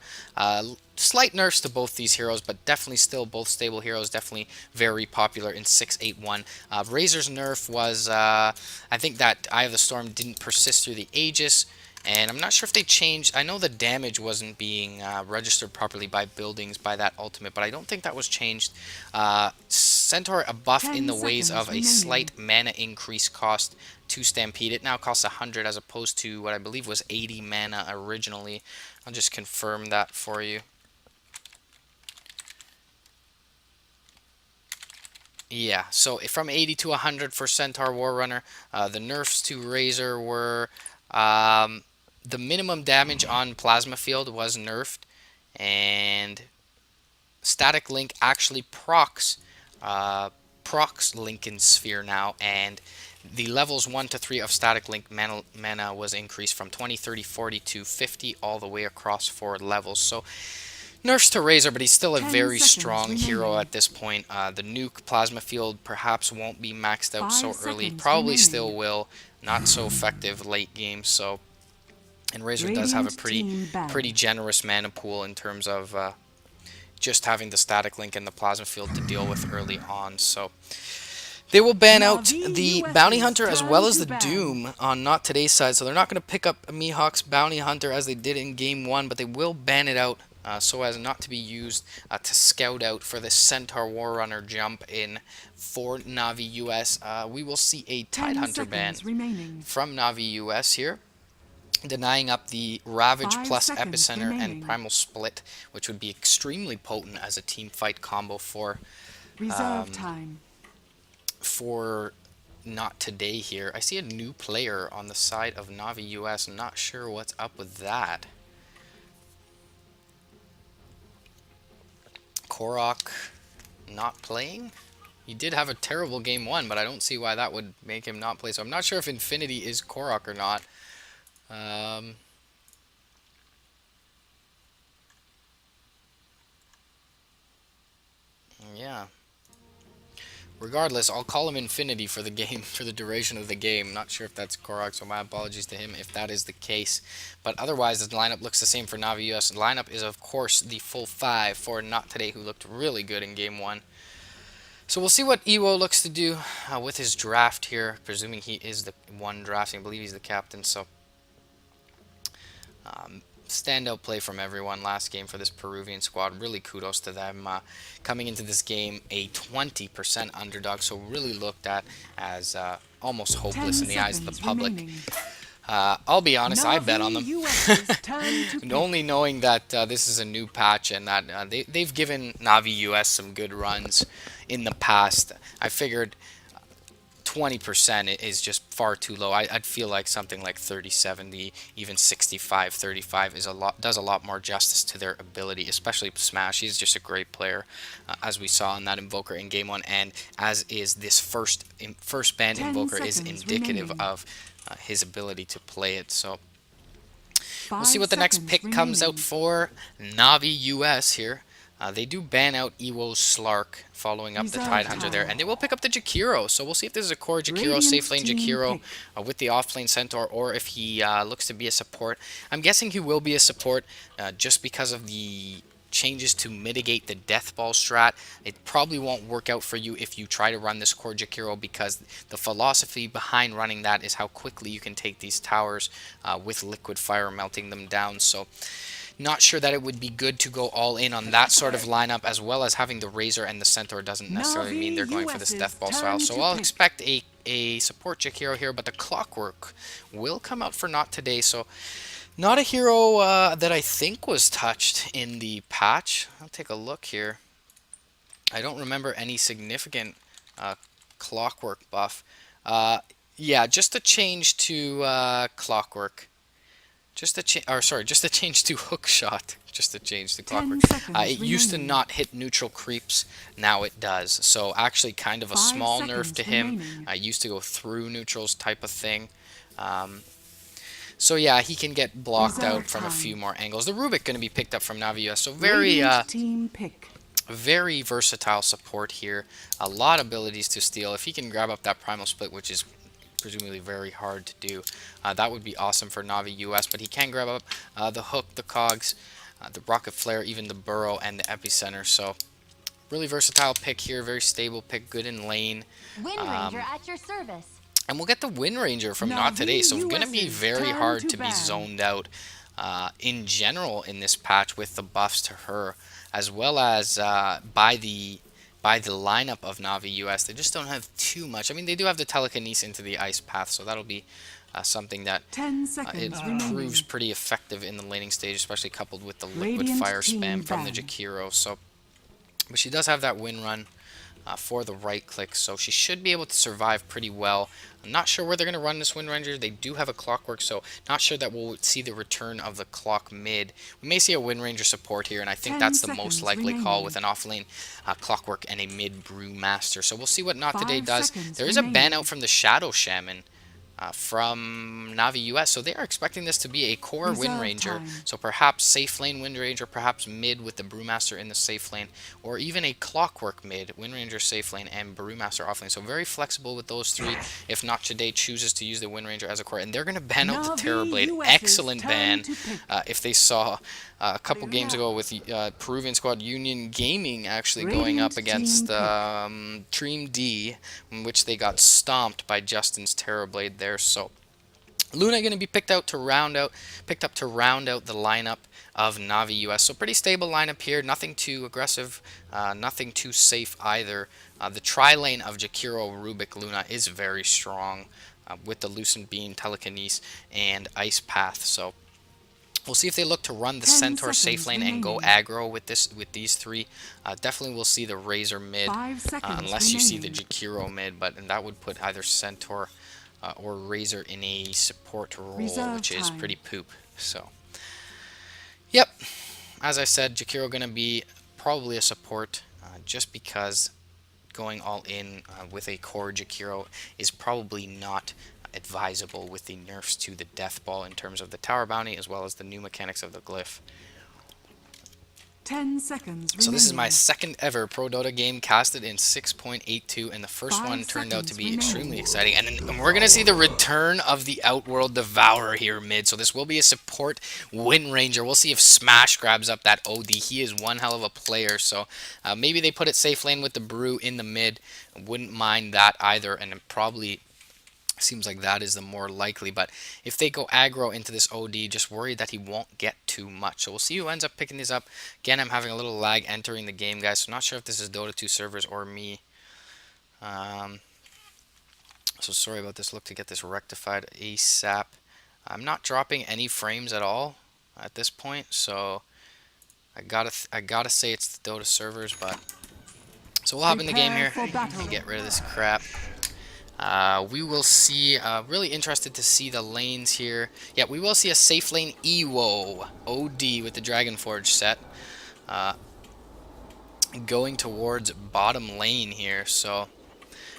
Slight nerfs to both these heroes, but definitely still both stable heroes, definitely very popular in 681. Razor's nerf was, I think that Eye of the Storm didn't persist through the Aegis, and I'm not sure if they changed. I know the damage wasn't being registered properly by buildings by that ultimate, but I don't think that was changed. Centaur a buff in 10 the ways seconds of a remaining. slight mana increase cost to Stampede. It now costs 100 as opposed to what I believe was 80 mana originally. I'll just confirm that for you. Yeah, so from 80 to 100 for Centaur Warrunner. The nerfs to Razor were the minimum damage on Plasma Field was nerfed, and Static Link actually procs Lincoln's Sphere now, and the levels 1 to 3 of Static Link mana was increased from 20, 30, 40 to 50 all the way across 4 levels. So nerfs to Razor, but he's still a 10 very seconds strong hero remaining. at this point. The nuke Plasma Field perhaps won't be maxed out 5 so early. seconds Probably remaining. still will. Not so effective late game. So, and Razor does have a Radiant team pretty banned. generous mana pool in terms of just having the Static Link and the Plasma Field to deal with early on. So they will ban out Navi the Bounty US's Hunter as well time as to the ban. Doom on Not Today's side. So they're not going to pick up Mihawk's Bounty Hunter as they did in Game 1, but they will ban it out so as not to be used to scout out for the Centaur Warrunner jump in for Navi US. We will see a 10 Tidehunter ban seconds remaining. from Navi US here, denying up the Ravage 5 plus seconds Epicenter and remaining. Primal Split, which would be extremely potent as a team fight combo Reserve time. for Not Today here. I see a new player on the side of Navi US. I'm not sure what's up with that. Korok not playing? He did have a terrible game 1, but I don't see why that would make him not play. So I'm not sure if Infinity is Korok or not. Um, yeah. Regardless, I'll call him Infinity for the game, for the duration of the game. Not sure if that's Korok, so my apologies to him if that is the case. But otherwise, the lineup looks the same for Navi US. The lineup is, of course, the full 5 for Not Today, who looked really good in Game 1. So we'll see what Iwo looks to do with his draft here, presuming he is the one drafting. I believe he's the captain, so standout play from everyone last game for this Peruvian squad. Really kudos to them. Coming into this game, a 20% underdog, so really looked at as almost 10 hopeless in the eyes of the seconds public. remaining. I'll be honest, I bet on Navi them. US's turn to pick. Only knowing that this is a new patch and that they've given Navi US some good runs in the past, I figured 20% is just far too low. I'd feel like something like 30-70, even 65-35 is does a lot more justice to their ability, especially Smash. He's just a great player, as we saw in that Invoker in Game 1, and as is this first banned 10 Invoker is seconds indicative remaining. of his ability to play it. So 5 we'll see what the next seconds pick comes out remaining. for Navi US here. They do ban out Ewo's Slark following up the Reserve Tidehunter there, time. and they will pick up the Jakiro. So we'll see if this is a core Jakiro, Radiant safe lane team Jakiro pick. with the off-lane Centaur, or if he looks to be a support. I'm guessing he will be a support just because of the changes to mitigate the death ball strat. It probably won't work out for you if you try to run this core Jakiro, because the philosophy behind running that is how quickly you can take these towers with liquid fire, melting them down. So not sure that it would be good to go all in on that sort of lineup, as well as having the Razor and the Centaur doesn't necessarily mean they're going for this US's death ball style. turn So to I'll pick. expect a support Jakiro here, but the Clockwork will come out for Not Today. So not a hero that I think was touched in the patch. I'll take a look here. I don't remember any significant Clockwork buff. Yeah, just a change to Clockwork. Just a just a change to Hookshot. Just a change to 10 Clockwork. seconds It used to remaining. not hit neutral creeps. Now it does. So actually kind of a 5 small nerf seconds to him. remaining. Used to go through neutrals type of thing. So yeah, he can get blocked Reserve out from a time. few more angles. The Rubik going to be picked up from Navi US. So very Radiant team pick. Very versatile support here. A lot of abilities to steal. If he can grab up that Primal Split, which is presumably very hard to do, that would be awesome for Navi US. But he can grab up the Hook, the Cogs, the Rocket Flare, even the Burrow, and the Epicenter. So really versatile pick here. Very stable pick. Good in lane. Wind Ranger at your service. And we'll get the Wind Ranger from Navi NoToday. So it's going to be US's very turn hard to to be ban. zoned out in general in this patch with the buffs to her, as well as by the lineup of Navi US. They just don't have too much. I mean, they do have the telekinesis into the ice path, so that'll be something that 10 it seconds remaining. proves pretty effective in the laning stage, especially coupled with the liquid Radiant fire team spam from the ban. Jakiro. So, but she does have that win run for the right click, so she should be able to survive pretty well. I'm not sure where they're going to run this Wind Ranger. They do have a Clockwork, so not sure that we'll see the return of the Clock mid. We may see a Wind Ranger support here, and I think 10 that's the most seconds likely call remaining. with an off-lane Clockwork and a mid Brewmaster. So we'll see what NoToday 5 does. seconds There is a ban remaining. out from the Shadow Shaman from Navi US, so they are expecting this to be a core Wind Reserve Ranger, time. so perhaps safe lane Wind Ranger, perhaps mid with the Brewmaster in the safe lane, or even a Clockwork mid, Wind Ranger safe lane, and Brewmaster off lane. So very flexible with those three if NoToday chooses to use the Wind Ranger as a core. And they're going to ban out the Navi Terrorblade. US's Excellent turn ban. to pick. If they saw a couple games ago with Peruvian squad Union Gaming actually going up Radiant against team Dream D, in which they got stomped by Justin's Terrorblade there. So Luna going to be picked up to round out the lineup of Navi US. So pretty stable lineup here. Nothing too aggressive, nothing too safe either. The tri-lane of Jakiro, Rubik, Luna is very strong with the Lucent Beam, Telekinesis, and Ice Path. So we'll see if they look to run the 10 Centaur safe seconds lane and go remaining. aggro with these three. Definitely we'll see the Razor mid, 5 seconds unless you see the remaining. Jakiro mid, and that would put either Centaur or Razor in a support role, Reserve which is time. pretty poop. So, yep, as I said, Jakiro going to be probably a support, just because going all in with a core Jakiro is probably not advisable with the nerfs to the Death Ball in terms of the Tower Bounty as well as the new mechanics of the Glyph. 10 seconds remaining. So this is my second ever Pro Dota game casted in 6.82, and the first 5 one turned out to seconds be remaining. extremely exciting. And we're going to see the return of the Outworld Devourer here mid, so this will be a support Wind Ranger. We'll see if Smash grabs up that OD. He is one hell of a player, so maybe they put it safe lane with the Brew in the mid. Wouldn't mind that either, and it probably seems like that is the more likely. But if they go aggro into this OD, just worry that he won't get too much. So we'll see who ends up picking these up. Again, I'm having a little lag entering the game, guys, so not sure if this is Dota 2 servers or me. So sorry about this. Look to get this rectified ASAP. I'm not dropping any frames at all at this point, so I gotta say it's the Dota servers. But so we'll hop in the game here Prepare for battle. and get rid of this crap. We will see, really interested to see the lanes here. Yeah, we will see a safe lane Ewo OD with the Dragon Forge set. Going towards bottom lane here. So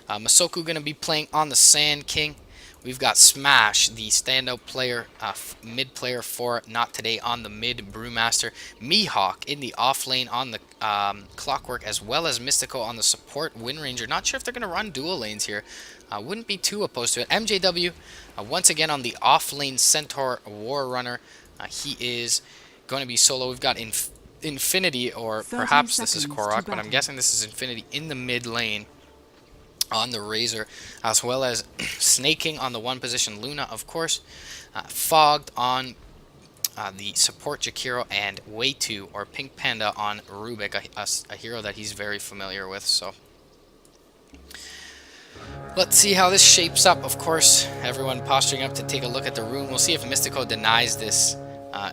Masoku going to be playing on the Sand King. We've got Smash, the standout player, mid player for NoToday on the mid Brewmaster. Mihawk in the off lane on the Clockwork, as well as Mystico on the support Wind Ranger. Not sure if they're going to run dual lanes here. Wouldn't be too opposed to it. MJW, once again on the off lane Centaur War Runner. He is going to be solo. We've got Infinity, or 30 perhaps this is seconds Korok, to but I'm battle. guessing this is Infinity in the mid lane on the Razor, as well as Snaking on the one position Luna, of course. Fogged on the support Jakiro, and Way2 or Pink Panda on Rubik, a hero that he's very familiar with. So let's see how this shapes up. Of course, everyone posturing up to take a look at the rune. We'll see if Mystico denies this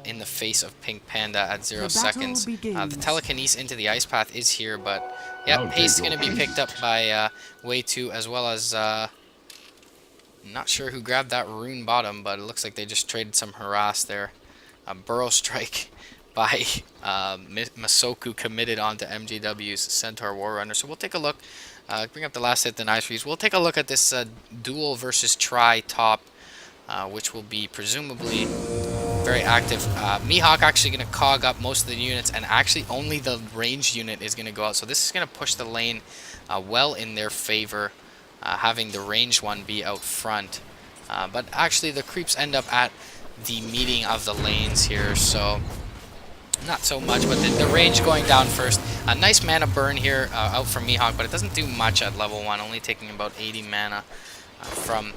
in the face of Pink Panda at 0 The battle seconds. The begins. telekinesis into the ice path is here, but yeah, pace is going to be picked up by Way2, as well as not sure who grabbed that rune bottom, but it looks like they just traded some harass there. Burrow strike by Masoku committed onto MJW's Centaur War Runner. So we'll take a look. Bring up the last hit, the nice freeze. We'll take a look at this duel versus try top, which will be presumably very active. Mihawk actually going to cog up most of the units, and actually only the ranged unit is going to go out. So this is going to push the lane well in their favor, having the ranged one be out front. But actually the creeps end up at the meeting of the lanes here, so not so much, but the range going down first. A nice mana burn here out from Mihawk, but it doesn't do much at level 1, only taking about 80 mana from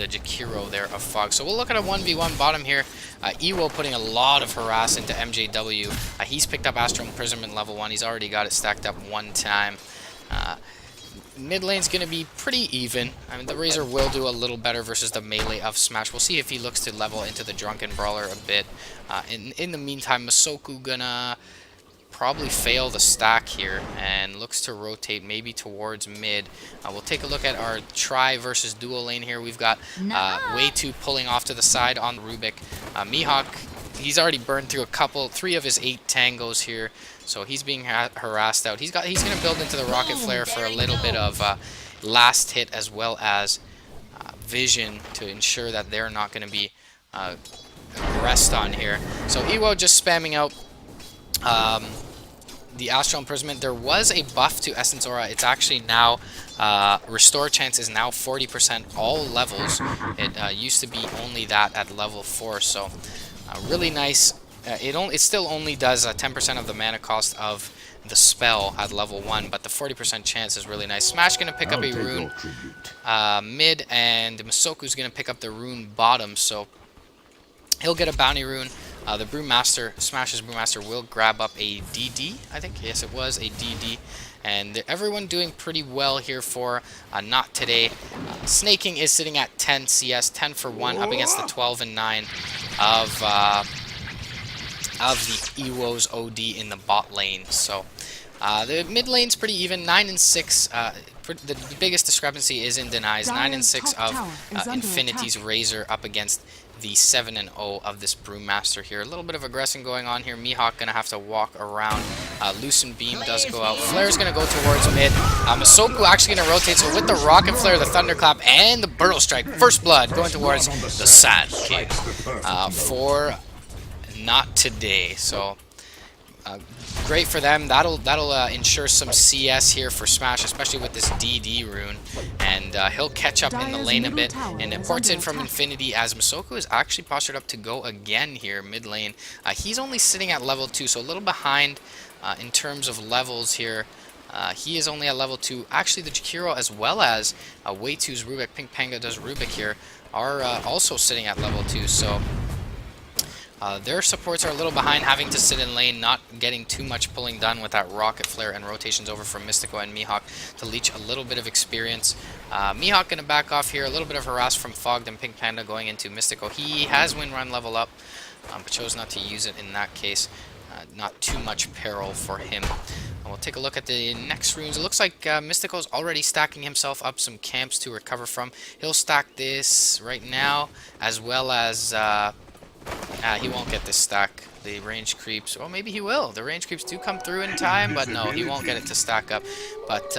the Jakiro there of Fog. So we'll look at a 1v1 bottom here. Ewo putting a lot of harass into MJW. He's picked up Astral Imprisonment level 1. He's already got it stacked up one time. Mid lane's going to be pretty even. I mean, the Razor will do a little better versus the melee of Smash. We'll see if he looks to level into the Drunken Brawler a bit. In the meantime, Masoku gonna probably fail the stack here and looks to rotate maybe towards mid. We'll take a look at our try versus duo lane here. We've got Way2 pulling off to the side on Rubik. Mihawk, he's already burned through 3 of his 8 tangos here, so he's being harassed out. He's going to build into the Rocket Flare for a little bit of last hit, as well as vision to ensure that they're not going to be aggressed on here. So Ewo just spamming out the Astral Imprisonment. There was a buff to Essence Aura. It's actually now restore chance is now 40% all levels. It used to be only that at level 4, so really nice. It still only does 10% of the mana cost of the spell at level 1, but the 40% chance is really nice. Smash going to pick up a rune mid, and Masoku's going to pick up the rune bottom, so he'll get a bounty rune. The Brewmaster, Smash's Brewmaster, will grab up a DD, I think. Yes, it was a DD. And everyone doing pretty well here for Not Today. Snaking is sitting at 10 CS, 10 for 1, up against the 12 and 9 of the Ewo's OD in the bot lane. So the mid lane's pretty even, 9 and 6. The biggest discrepancy is in denies, 9 and 6 of Infinity's Razor up against the 7 and 0 of this Brewmaster here. A little bit of aggression going on here. Mihawk gonna have to walk around. Loosen Beam does go out. Flare's gonna go towards mid. Masoku actually gonna rotate. So with the Rocket Flare, the Thunderclap, and the Burrow Strike, First Blood going towards the Sand King for Not Today. So great for them. That'll ensure some CS here for Smash, especially with this DD rune, and he'll catch up in the lane a bit. And it ports in from Infinity as Masoku is actually postured up to go again here mid lane. He's only sitting at level 2, so a little behind in terms of levels here. He is only at level 2. Actually, the Jakiro, as well as Way2's Rubik, Pink Panga does Rubik here, are also sitting at level 2. So their supports are a little behind, having to sit in lane, not getting too much pulling done with that Rocket Flare and rotations over from Mystico and Mihawk to leech a little bit of experience. Mihawk going to back off here, a little bit of harass from Fogged and Pink Panda going into Mystico. He has Wind Run level up, but chose not to use it in that case. Not too much peril for him. We'll take a look at the next runes. It looks like Mystico's already stacking himself up some camps to recover from. He'll stack this right now, as well as he won't get this stack. The range creeps, or maybe he will. The range creeps do come through in time, but no, he won't get it to stack up. But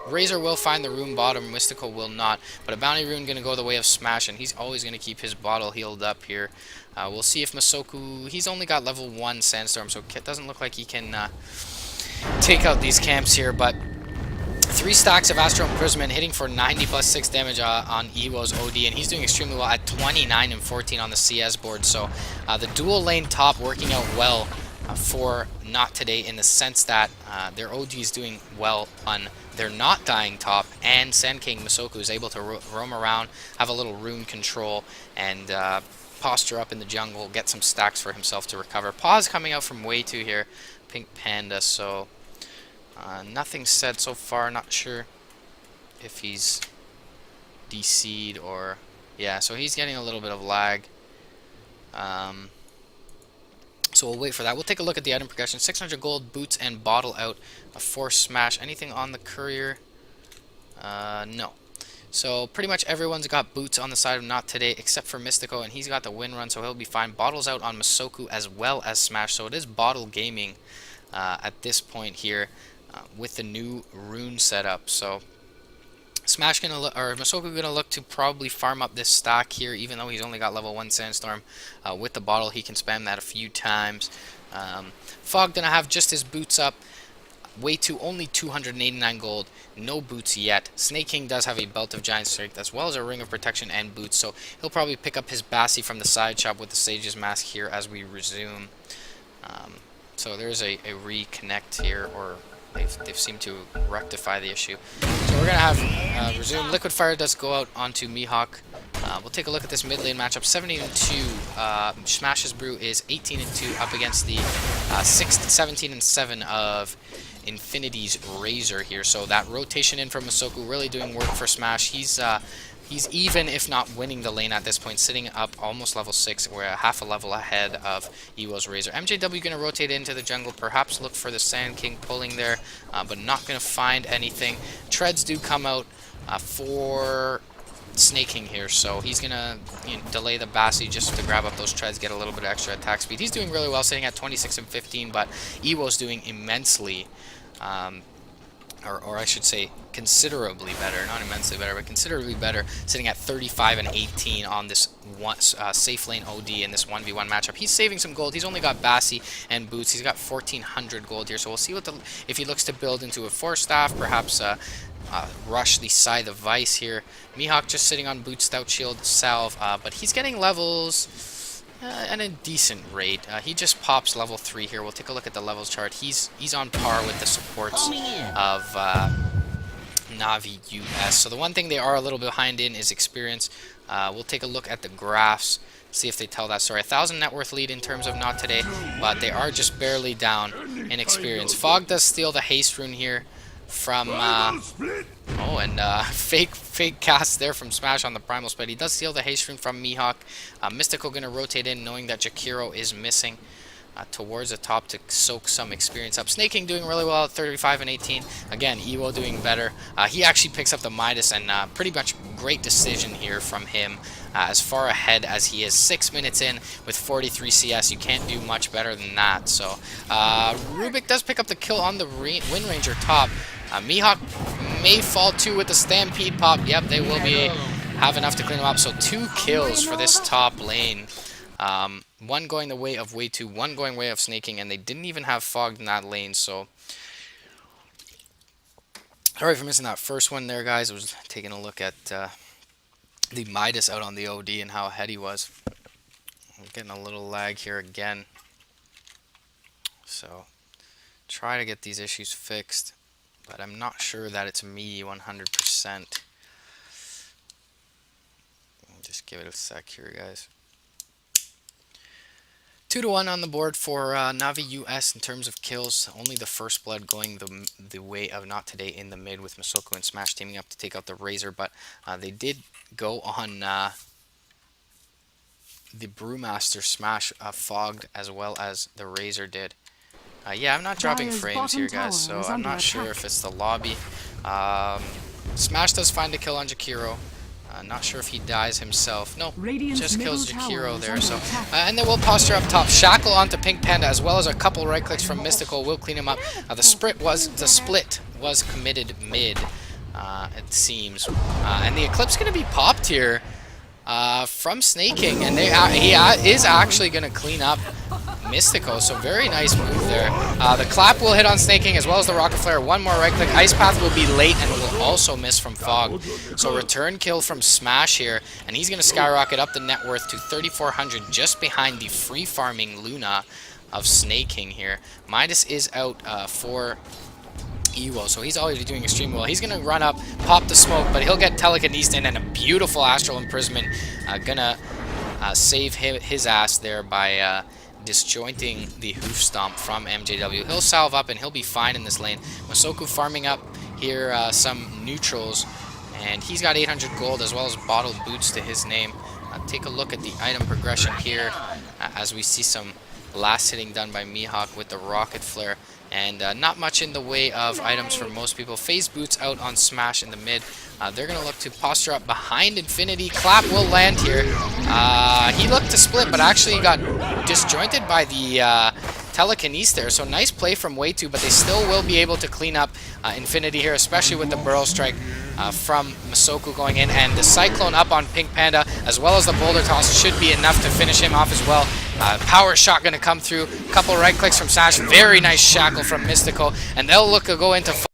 Razor will find the rune bottom, Mystical will not. But a bounty rune going to go the way of Smash, and he's always going to keep his bottle healed up here. We'll see if Masoku, he's only got level 1 Sandstorm, so it doesn't look like he can take out these camps here, but 3 stacks of Astral Imprisonment hitting for 90 plus 6 damage on Ewo's OD, and he's doing extremely well at 29 and 14 on the CS board. So the dual lane top working out well for Not Today, in the sense that their OD is doing well on their not dying top, and Sand King Masoku is able to roam around, have a little rune control, and posture up in the jungle, get some stacks for himself to recover. Pause coming out from Way2 here, Pink Panda, so nothing said so far. Not sure if he's DC'd or... yeah, so he's getting a little bit of lag. So we'll wait for that. We'll take a look at the item progression. 600 gold, boots, and bottle out for Smash. Anything on the courier? No. So pretty much everyone's got boots on the side of Not Today, except for Mystico, and he's got the Wind Run, so he'll be fine. Bottles out on Masoku as well as Smash, so it is bottle gaming at this point here with the new rune setup. So Smash gonna look, or Masoku gonna look to probably farm up this stock here, even though he's only got level 1 Sandstorm. With the bottle, he can spam that a few times. Fog gonna have just his boots up. Way to only 289 gold, no boots yet. Snake King does have a Belt of Giant Strength as well as a Ring of Protection and boots, so he'll probably pick up his Bassi from the side shop with the Sage's Mask here as we resume. So there's a reconnect here, or they've seemed to rectify the issue. So we're going to have resume. Liquid Fire does go out onto Mihawk. We'll take a look at this mid lane matchup. 17-2. Smash's Brew is 18-2 up against the 17-7 of Infinity's Razor here. So that rotation in from Masoku really doing work for Smash. He's even, if not winning the lane at this point, sitting up almost level 6. We're half a level ahead of Ewo's Razor. MJW going to rotate into the jungle, perhaps look for the Sand King pulling there, but not going to find anything. Treads do come out for Snake King here, so he's going to delay the Bassi just to grab up those treads, get a little bit of extra attack speed. He's doing really well, sitting at 26 and 15, but Ewo's doing immensely, or I should say considerably better, not immensely better, but considerably better, sitting at 35 and 18 on this safe lane OD in this 1v1 matchup. He's saving some gold. He's only got Bassi and boots. He's got 1,400 gold here, so we'll see what if he looks to build into a 4-staff, perhaps rush the Scythe of Vice here. Mihawk just sitting on Boot, Stout Shield, Salve, but he's getting levels at a decent rate. He just pops level 3 here. We'll take a look at the levels chart. He's on par with the supports of Navi US. So the one thing they are a little behind in is experience. We'll take a look at the graphs, see if they tell that story. 1,000 net worth lead in terms of NoToday, but they are just barely down in experience. Fog does steal the haste rune here from fake cast there from Smash on the Primal Split. He does steal the haste rune from Mihawk. Mystical gonna rotate in, knowing that Jakiro is missing, towards the top to soak some experience up. Snake King doing really well at 35 and 18. Again, Ewo doing better. He actually picks up the Midas, and pretty much great decision here from him. As far ahead as he is, 6 minutes in with 43 CS. You can't do much better than that. So Rubik does pick up the kill on the Wind Ranger top. Mihawk may fall too with the Stampede pop. Yep, they will have enough to clean him up. So 2 kills for this top lane. One going the way of Way 2, one going way of Snake King, and they didn't even have Fogged in that lane. So sorry for missing that first one there, guys. I was taking a look at the Midas out on the OD and how ahead he was. I'm getting a little lag here again. So try to get these issues fixed, but I'm not sure that it's me 100%. Just give it a sec here, guys. 2-1 on the board for Navi US in terms of kills. Only the First Blood going the way of NoToday in the mid, with Masoku and Smash teaming up to take out the Razor, but they did go on the Brewmaster Smash Fogged as well as the Razor did. Yeah, I'm not dropping frames here, guys, so I'm not sure if it's the lobby. Smash does find a kill on Jakiro. Not sure if he dies himself. No, just kills Jakiro there. So, and then we'll posture up top. Shackle onto Pink Panda, as well as a couple right clicks from Mystical will clean him up. The split was committed mid, it seems, and the Eclipse going to be popped here from Snake King, and he is actually going to clean up Mystico, so very nice move there. The clap will hit on Snake King as well as the Rocket Flare. One more right click. Ice Path will be late and will also miss from Fog. So return kill from Smash here, and he's going to skyrocket up the net worth to 3,400, just behind the free farming Luna of Snake King here. Midas is out for Ewo, so he's already doing extremely well. He's going to run up, pop the smoke, but he'll get telekinesed in, and a beautiful Astral Imprisonment gonna save his ass there by disjointing the hoof stomp from MJW. He'll salve up and he'll be fine in this lane. Masoku farming up here some neutrals, and he's got 800 gold as well as bottled boots to his name. Take a look at the item progression here as we see some last hitting done by Mihawk with the Rocket Flare, and not much in the way of items for most people. Phase boots out on Smash in the mid. They're going to look to posture up behind Infinity. Clap will land here. He looked to split, but actually got disjointed by the telekinesis there. So nice play from Way 2, but they still will be able to clean up Infinity here, especially with the Burrow Strike from Masoku going in. And the Cyclone up on Pink Panda, as well as the Boulder Toss, should be enough to finish him off as well. Power Shot going to come through. Couple right clicks from Sash. Very nice Shackle from Mystical. And they'll look to go into